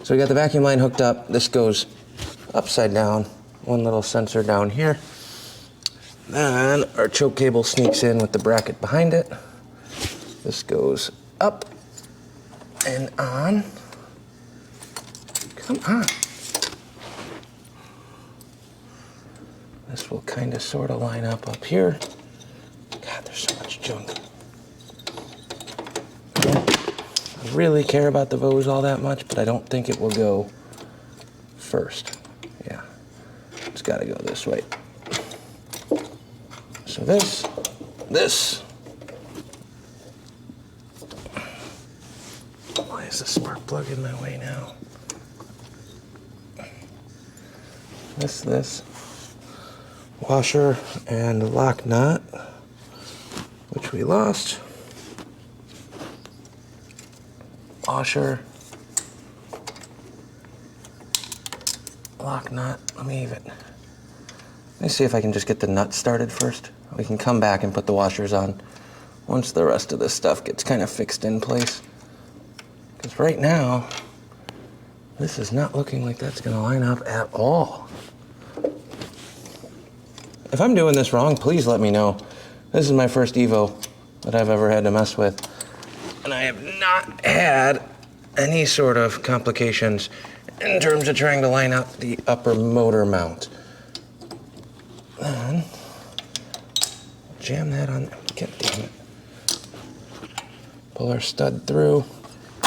So we got the vacuum line hooked up. This goes upside down. One little sensor down here. Then our choke cable sneaks in with the bracket behind it. This goes up and on. Come on. This will kind of sort of line up here. God, there's so much junk. I don't really care about the Vose all that much, but I don't think it will go first. Yeah, it's got to go this way. So this. Why is the spark plug in my way now? This. Washer and lock nut, which we lost. Washer, lock nut. Let me see if I can just get the nut started first. We can come back and put the washers on once the rest of this stuff gets kind of fixed in place. Because right now, this is not looking like that's going to line up at all. If I'm doing this wrong, please let me know. This is my first Evo that I've ever had to mess with. And I have not had any sort of complications in terms of trying to line up the upper motor mount. Then, jam that on, God damn it. Pull our stud through,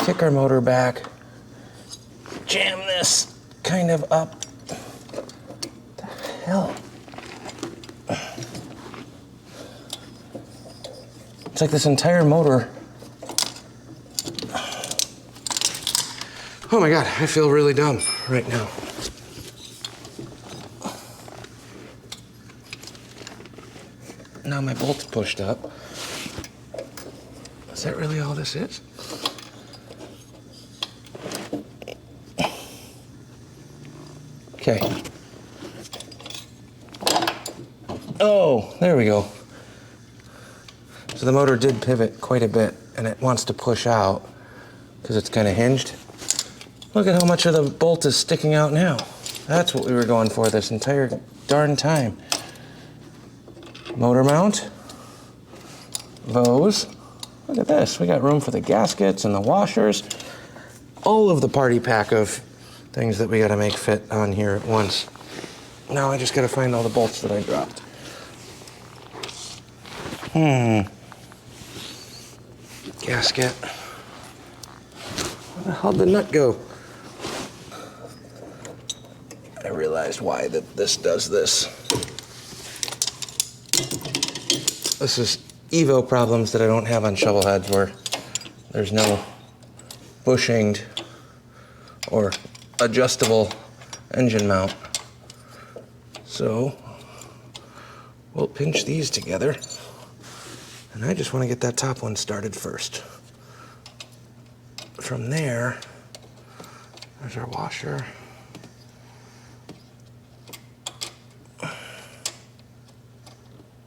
kick our motor back, jam this kind of up. What the hell? It's like this entire motor. Oh my God, I feel really dumb right now. Now my bolt's pushed up. Is that really all this is? Okay. Oh, there we go. So the motor did pivot quite a bit, and it wants to push out because it's kind of hinged. Look at how much of the bolt is sticking out now. That's what we were going for this entire darn time. Motor mount, Vose. Look at this. We got room for the gaskets and the washers. All of the party pack of things that we got to make fit on here at once. Now I just got to find all the bolts that I dropped. Gasket. Where the hell did the nut go? I realized why this does this. This is Evo problems that I don't have on shovelheads, where there's no bushinged or adjustable engine mount. So we'll pinch these together. And I just want to get that top one started first. From there, there's our washer.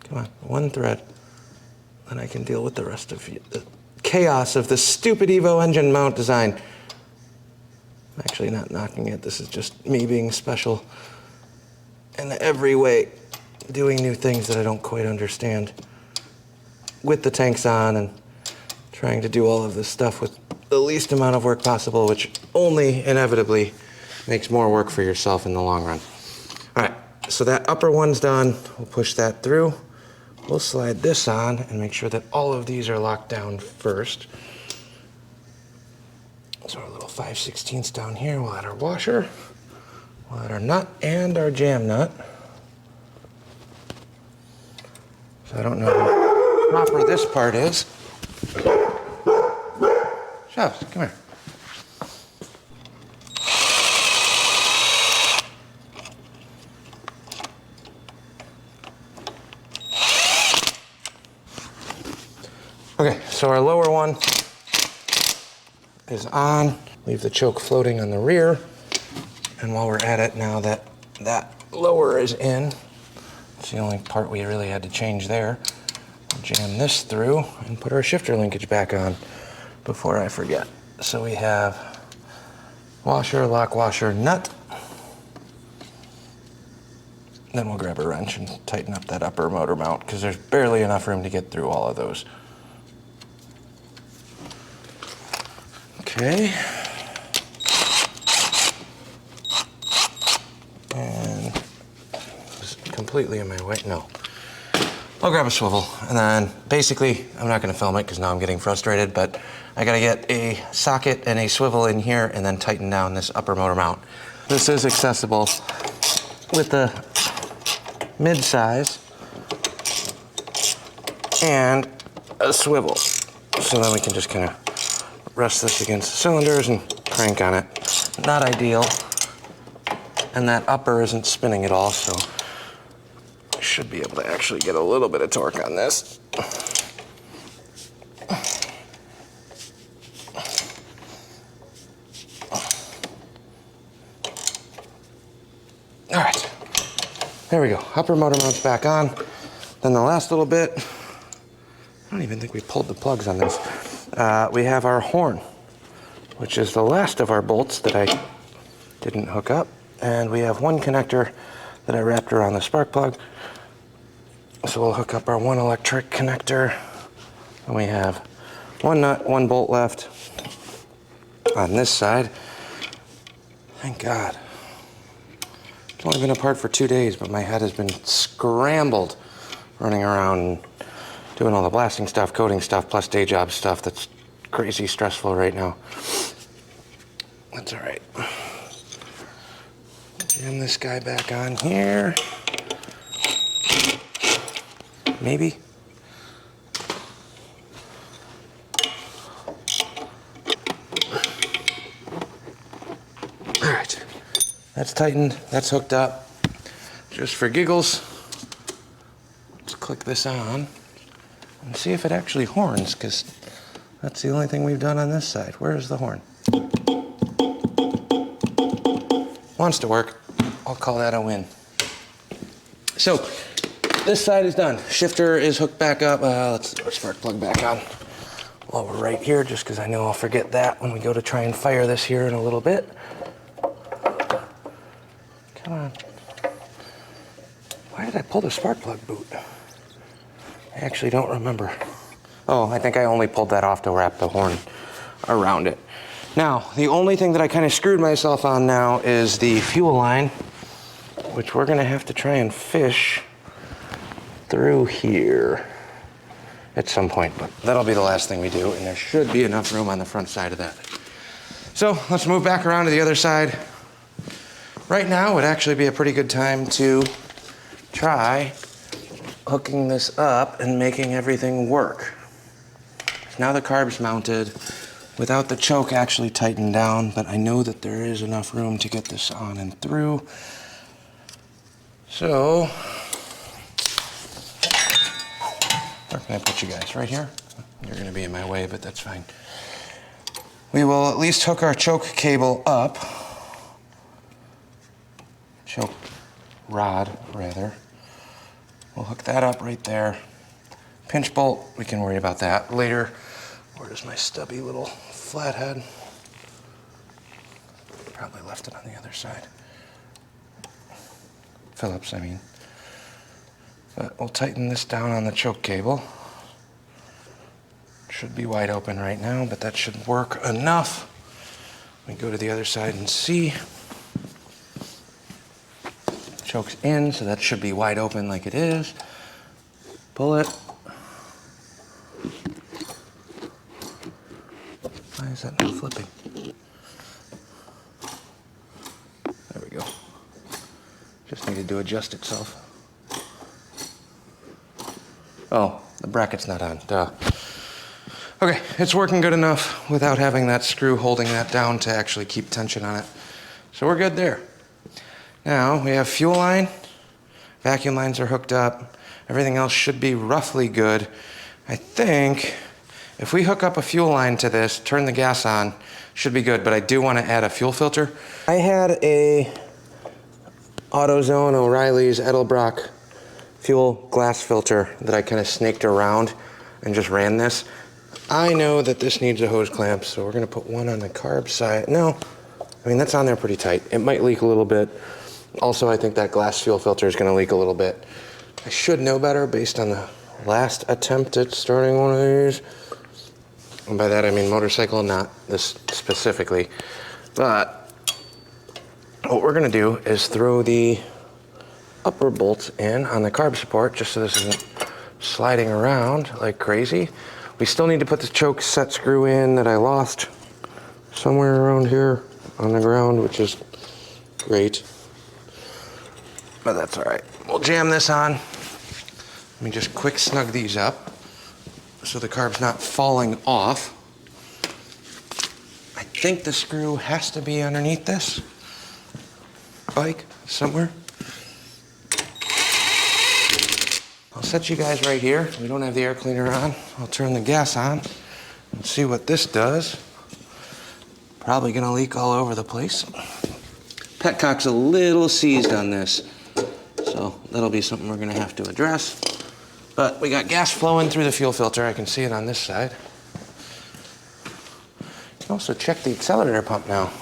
Come on, one thread. Then I can deal with the rest of the chaos of this stupid Evo engine mount design. I'm actually not knocking it. This is just me being special in every way, doing new things that I don't quite understand. With the tanks on and trying to do all of this stuff with the least amount of work possible, which only inevitably makes more work for yourself in the long run. All right, so that upper one's done. We'll push that through. We'll slide this on and make sure that all of these are locked down first. So our little 5/16 down here, we'll add our washer, we'll add our nut and our jam nut. So I don't know how proper this part is. Shoves, come here. Okay, so our lower one is on. Leave the choke floating on the rear. And while we're at it, now that that lower is in, it's the only part we really had to change there. We'll jam this through and put our shifter linkage back on before I forget. So we have washer, lock washer, nut. Then we'll grab a wrench and tighten up that upper motor mount because there's barely enough room to get through all of those. Okay. And it's completely in my way. No. I'll grab a swivel and then basically, I'm not gonna film it because now I'm getting frustrated, but I gotta get a socket and a swivel in here and then tighten down this upper motor mount. This is accessible with the mid-size and a swivel. So then we can just kind of rest this against the cylinders and crank on it. Not ideal. And that upper isn't spinning at all, so I should be able to actually get a little bit of torque on this. All right. There we go, upper motor mount's back on. Then the last little bit, I don't even think we pulled the plugs on this. We have our horn, which is the last of our bolts that I didn't hook up. And we have one connector that I wrapped around the spark plug. So we'll hook up our one electric connector. And we have one nut, one bolt left on this side. Thank God. It's only been apart for 2 days, but my head has been scrambled running around and doing all the blasting stuff, coating stuff, plus day job stuff that's crazy stressful right now. That's all right. Jam this guy back on here. Maybe. All right. That's tightened, that's hooked up. Just for giggles, let's click this on and see if it actually horns, because that's the only thing we've done on this side. Where is the horn? Wants to work. I'll call that a win. So, this side is done. Shifter is hooked back up. Let's put our spark plug back on while we're right here, just because I know I'll forget that when we go to try and fire this here in a little bit. Come on. Why did I pull the spark plug boot? I actually don't remember. Oh, I think I only pulled that off to wrap the horn around it. Now, the only thing that I kind of screwed myself on now is the fuel line, which we're gonna have to try and fish through here at some point, but that'll be the last thing we do, and there should be enough room on the front side of that. So let's move back around to the other side. Right now would actually be a pretty good time to try hooking this up and making everything work. Now the carb's mounted without the choke actually tightened down, but I know that there is enough room to get this on and through. So, where can I put you guys? Right here? You're gonna be in my way, but that's fine. We will at least hook our choke cable up. Choke rod, rather. We'll hook that up right there. Pinch bolt, we can worry about that later. Where's my stubby little flathead? Probably left it on the other side. Phillips, I mean. But we'll tighten this down on the choke cable. Should be wide open right now, but that should work enough. We go to the other side and see. Choke's in, so that should be wide open like it is. Pull it. Why is that not flipping? There we go. Just needed to adjust itself. Oh, the bracket's not on, duh. Okay, it's working good enough without having that screw holding that down to actually keep tension on it. So we're good there. Now we have fuel line, vacuum lines are hooked up, everything else should be roughly good. I think If we hook up a fuel line to this, turn the gas on, should be good, but I do want to add a fuel filter. I had a AutoZone O'Reilly's Edelbrock fuel glass filter that I kind of snaked around and just ran this. I know that this needs a hose clamp, so we're going to put one on the carb side. No, I mean, that's on there pretty tight. It might leak a little bit. Also, I think that glass fuel filter is going to leak a little bit. I should know better based on the last attempt at starting one of these. And by that I mean motorcycle, not this specifically. But what we're gonna do is throw the upper bolt in on the carb support just so this isn't sliding around like crazy. We still need to put the choke set screw in that I lost somewhere around here on the ground, which is great. But that's all right. We'll jam this on. Let me just quick snug these up so the carb's not falling off. I think the screw has to be underneath this bike somewhere. I'll set you guys right here. We don't have the air cleaner on. I'll turn the gas on and see what this does. Probably gonna leak all over the place. Petcock's a little seized on this, so that'll be something we're gonna have to address. But we got gas flowing through the fuel filter. I can see it on this side. You can also check the accelerator pump now.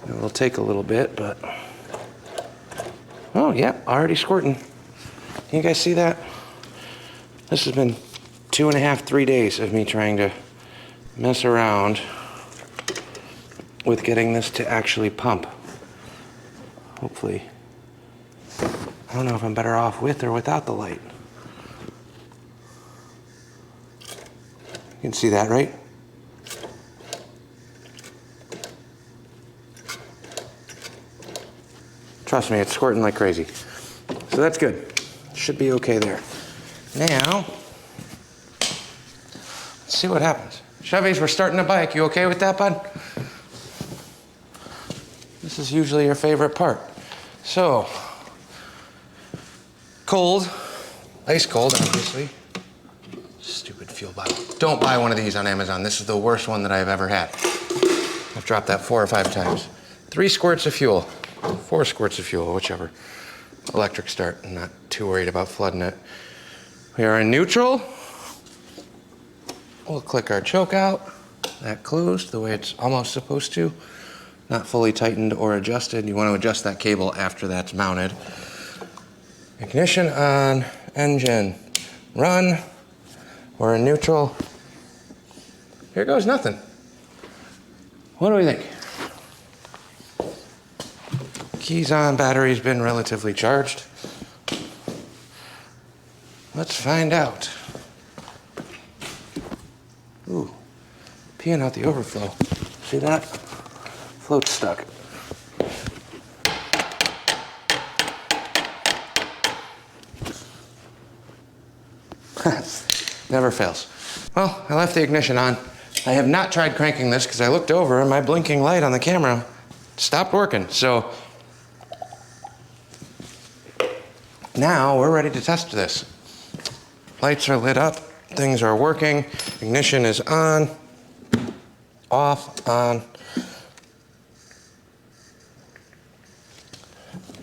It'll take a little bit, but... Oh, yeah, already squirting. Can you guys see that? This has been 2.5, 3 days of me trying to mess around with getting this to actually pump. Hopefully. I don't know if I'm better off with or without the light. You can see that, right? Trust me, it's squirting like crazy. So that's good. Should be okay there. Now, let's see what happens. Chevys, we're starting a bike. You okay with that, bud? This is usually your favorite part. So, cold, ice cold, obviously. Stupid fuel bottle. Don't buy one of these on Amazon. This is the worst one that I've ever had. I've dropped that 4 or 5 times. 3 squirts of fuel, 4 squirts of fuel, whichever. Electric start. I'm not too worried about flooding it. We are in neutral. We'll click our choke out. That closed the way it's almost supposed to. Not fully tightened or adjusted. You want to adjust that cable after that's mounted. Ignition on, engine run. We're in neutral. Here goes nothing. What do we think? Keys on, battery's been relatively charged. Let's find out. Ooh, peeing out the overflow. See that? Float's stuck. Never fails. Well, I left the ignition on. I have not tried cranking this because I looked over and my blinking light on the camera stopped working. So now we're ready to test this. Lights are lit up, things are working, ignition is on, off, on.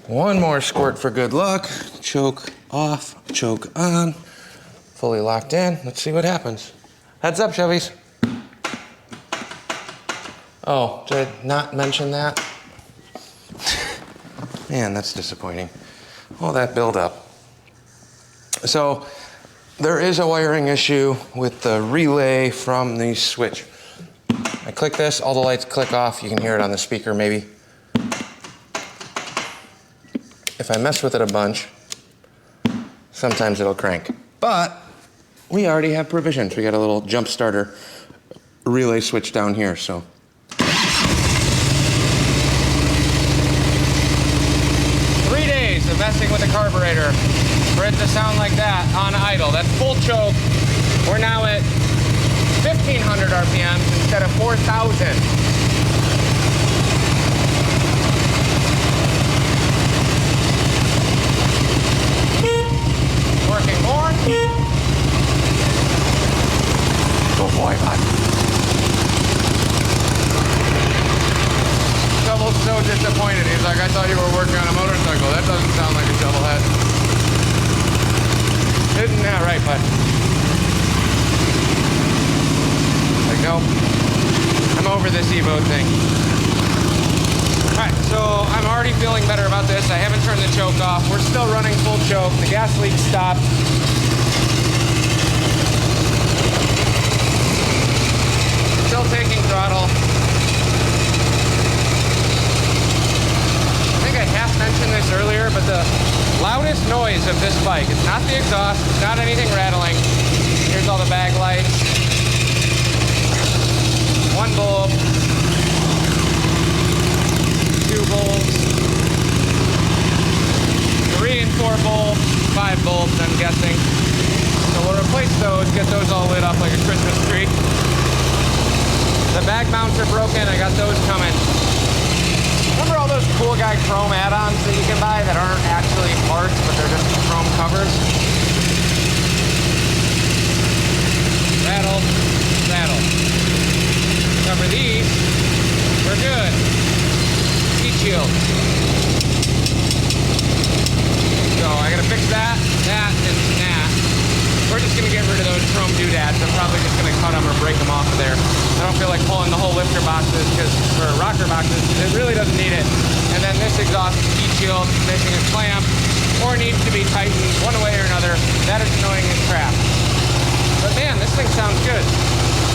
One more squirt for good luck. Choke off, choke on. Fully locked in. Let's see what happens. Heads up, Chevys. Oh, did I not mention that? Man, that's disappointing. All that buildup. So there is a wiring issue with the relay from the switch. I click this, all the lights click off. You can hear it on the speaker maybe. If I mess with it a bunch, sometimes it'll crank. But we already have provisions. We got a little jump starter relay switch down here, so. 3 days of messing with the carburetor for it to sound like that on idle. That's full choke. We're now at 1,500 RPM instead of 4,000. Working more. like, I thought you were working on a motorcycle. That doesn't sound like a shovelhead. Isn't that right, bud? Like, nope. I'm over this Evo thing. Alright, so I'm already feeling better about this. I haven't turned the choke off. We're still running full choke. The gas leak stopped. Still taking throttle. I think I half mentioned this earlier, but the loudest noise of this bike, it's not the exhaust, it's not anything rattling. Here's all the bag lights. One bulb. Two bulbs. 3 and 4 bulbs. 5 bulbs, I'm guessing. So we'll replace those, get those all lit up like a Christmas tree. The bag mounts are broken, I got those coming. Remember all those cool guy chrome add-ons that you can buy that aren't actually parts, but they're just chrome covers? Rattle, rattle. Cover these, we're good. Heat shield. So I gotta fix that, and that. We're just gonna get rid of those chrome doodads. I'm probably just gonna cut them or break them off of there. I don't feel like pulling the whole lifter boxes, or rocker boxes, it really doesn't need it. And then this exhaust heat shield missing a clamp, or needs to be tightened one way or another. That is annoying as crap. But man, this thing sounds good.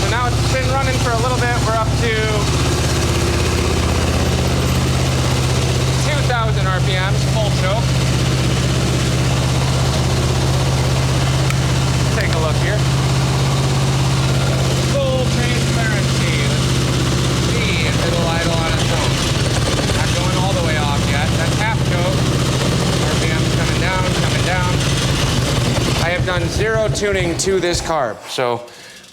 So now it's been running for a little bit. We're up to 2,000 RPMs, full choke. Take a look here. Full transparency. Let's see if it'll idle on its own. Not going all the way off yet. That's half choke. RPM's coming down, coming down. I have done 0 tuning to this carb, so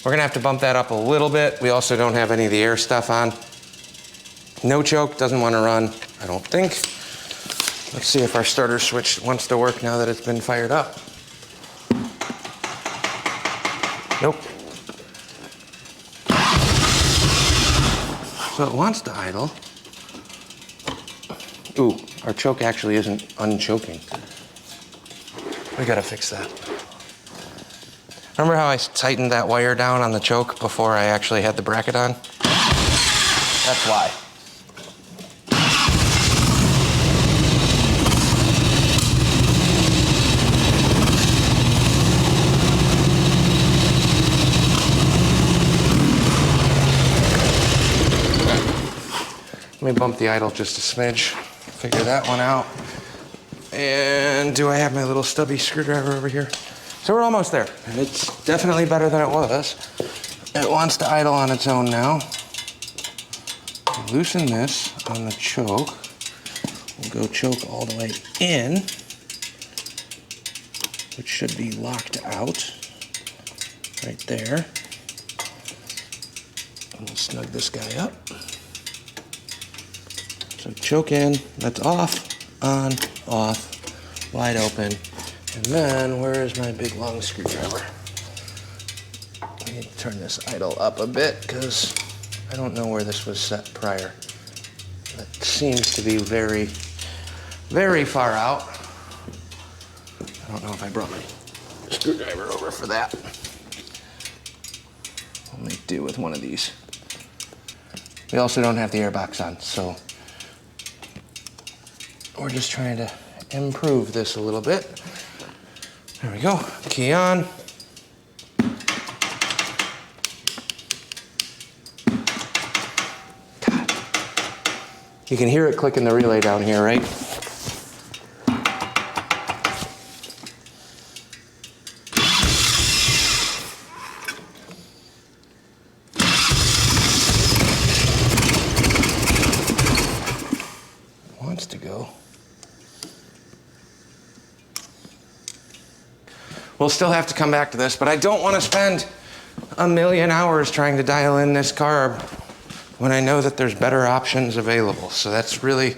we're gonna have to bump that up a little bit. We also don't have any of the air stuff on. No choke, doesn't want to run, I don't think. Let's see if our starter switch wants to work now that it's been fired up. Nope. So it wants to idle. Ooh, our choke actually isn't unchoking. We gotta fix that. Remember how I tightened that wire down on the choke before I actually had the bracket on? That's why. Let me bump the idle just a smidge, figure that one out. And do I have my little stubby screwdriver over here? So we're almost there. And it's definitely better than it was. It wants to idle on its own now. Loosen this on the choke. We'll go choke all the way in, which should be locked out right there. And we'll snug this guy up. So choke in, that's off, on, off, wide open. And then, where is my big long screwdriver? I need to turn this idle up a bit because I don't know where this was set prior. That seems to be very, very far out. I don't know if I brought my screwdriver over for that. I'll make do with one of these. We also don't have the airbox on, so we're just trying to improve this a little bit. There we go, key on. God. You can hear it clicking the relay down here, right? Wants to go. We'll still have to come back to this, but I don't want to spend a million hours trying to dial in this carb when I know that there's better options available. So that's really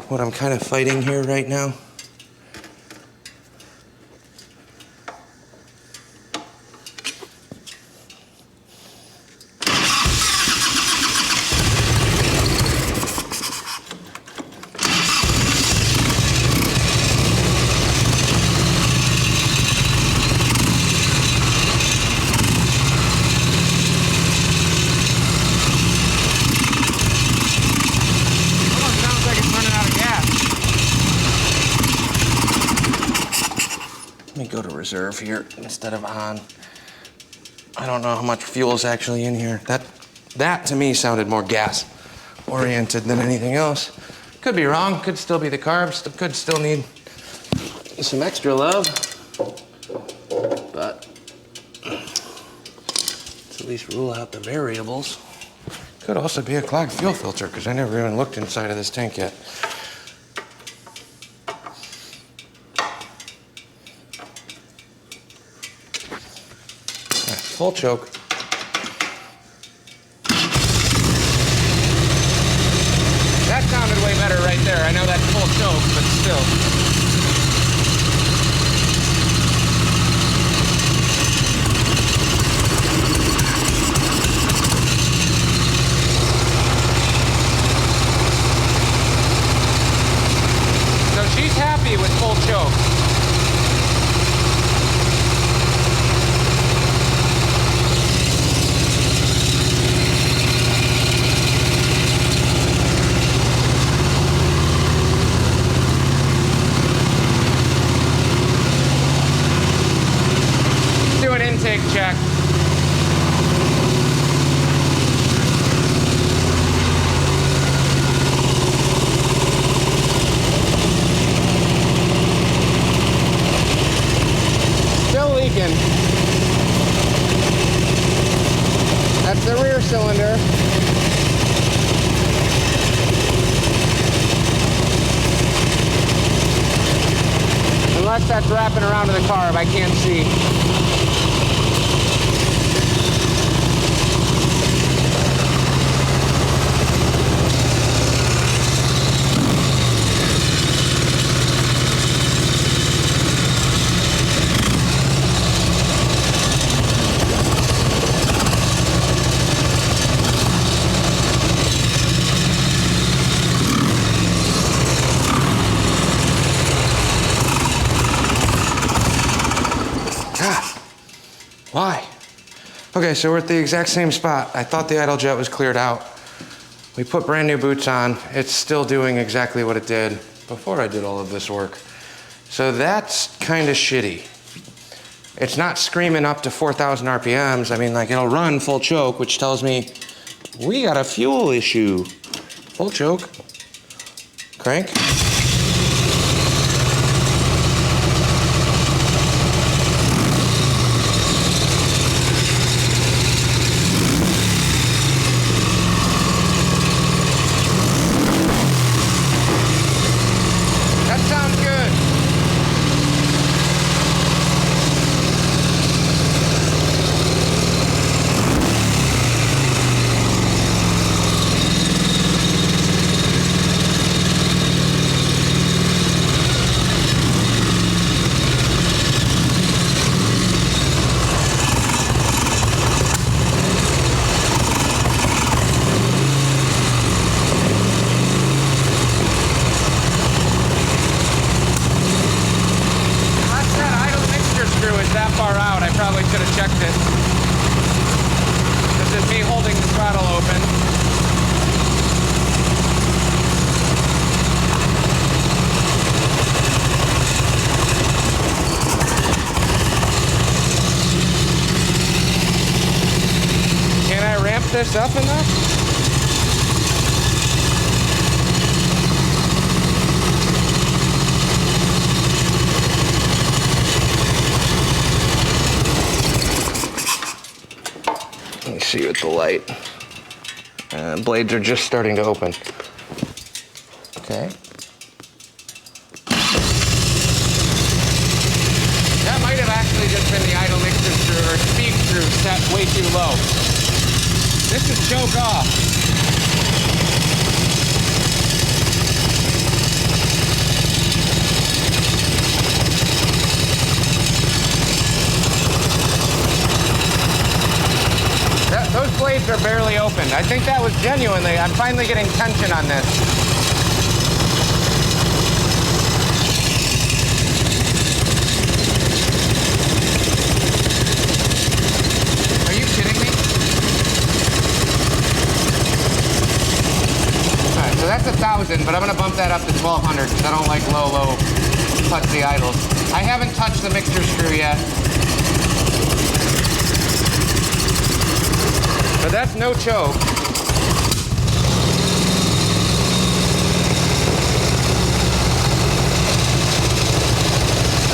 what I'm kind of fighting here right now. reserve here instead of on. I don't know how much fuel is actually in here. That to me sounded more gas oriented than anything else. Could be wrong, could still be the carbs, could still need some extra love, but let's at least rule out the variables. Could also be a clogged fuel filter because I never even looked inside of this tank yet. Full choke. That sounded way better right there. I know that's full choke, but still. So she's happy with full choke. Intake check. Still leaking. That's the rear cylinder. Unless that's wrapping around to the carb, I can't see. Why? Okay, so we're at the exact same spot. I thought the idle jet was cleared out. We put brand new boots on. It's still doing exactly what it did before I did all of this work. So that's kind of shitty. It's not screaming up to 4,000 RPMs. I mean, like, it'll run full choke, which tells me we got a fuel issue. Full choke. Crank. This up enough? Let me see with the light. Blades are just starting to open. Okay. That might have actually just been the idle mixer screw or speed screw set way too low. This is choke off. Those blades are barely opened. I think that was genuinely, I'm finally getting tension on this. Are you kidding me? Alright, so that's 1,000, but I'm gonna bump that up to 1,200 because I don't like low putsy idles. I haven't touched the mixture screw yet. But that's no choke.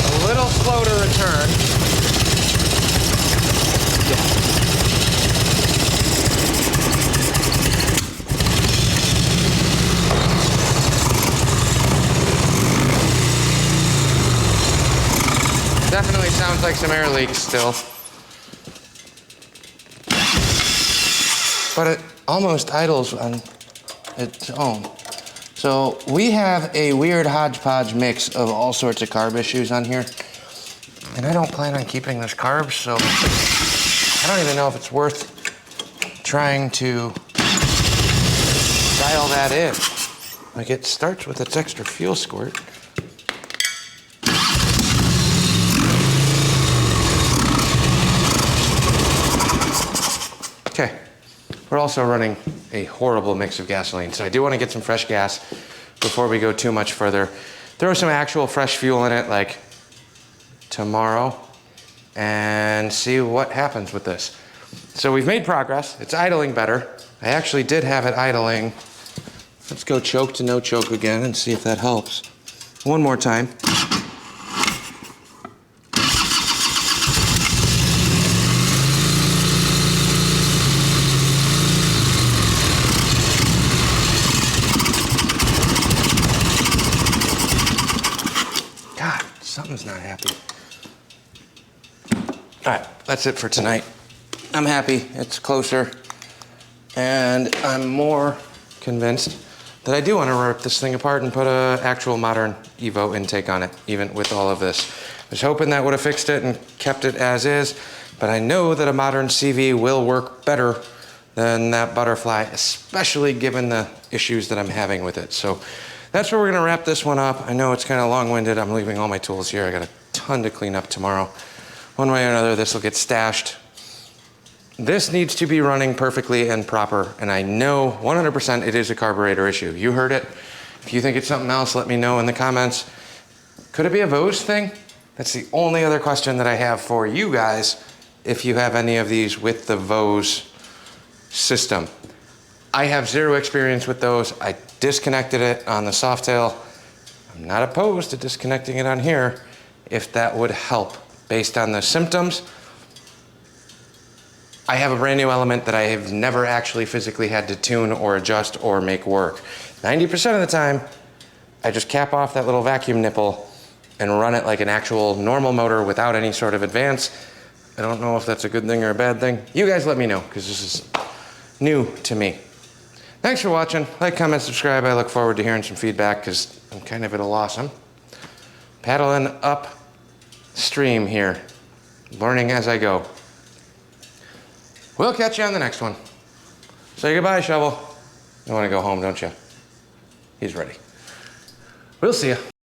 A little slow to return. Yeah. Definitely sounds like some air leaks still. But it almost idles on its own. So we have a weird hodgepodge mix of all sorts of carb issues on here. And I don't plan on keeping this carb, so I don't even know if it's worth trying to dial that in. Like, it starts with its extra fuel squirt. Okay, we're also running a horrible mix of gasoline, so I do want to get some fresh gas before we go too much further. Throw some actual fresh fuel in it, like tomorrow, and see what happens with this. So we've made progress. It's idling better. I actually did have it idling. Let's go choke to no choke again and see if that helps. One more time. Something's not happy. All right, that's it for tonight. I'm happy, it's closer, and I'm more convinced that I do want to rip this thing apart and put an actual modern Evo intake on it, even with all of this. I was hoping that would have fixed it and kept it as is, but I know that a modern CV will work better than that butterfly, especially given the issues that I'm having with it. So that's where we're gonna wrap this one up. I know it's kind of long-winded. I'm leaving all my tools here. I got a ton to clean up tomorrow. One way or another, this will get stashed. This needs to be running perfectly and proper, and I know 100% it is a carburetor issue. You heard it. If you think it's something else, let me know in the comments. Could it be a Vose thing? That's the only other question that I have for you guys, if you have any of these with the Vose system. I have zero experience with those. I disconnected it on the Softail. I'm not opposed to disconnecting it on here if that would help. Based on the symptoms, I have a brand new element that I have never actually physically had to tune or adjust or make work. 90% of the time, I just cap off that little vacuum nipple and run it like an actual normal motor without any sort of advance. I don't know if that's a good thing or a bad thing. You guys let me know, because this is new to me. Thanks for watching. Like, comment, subscribe. I look forward to hearing some feedback because I'm kind of at a loss. I'm paddling upstream here, learning as I go. We'll catch you on the next one. Say goodbye, Shovel. You want to go home, don't you? He's ready. We'll see you.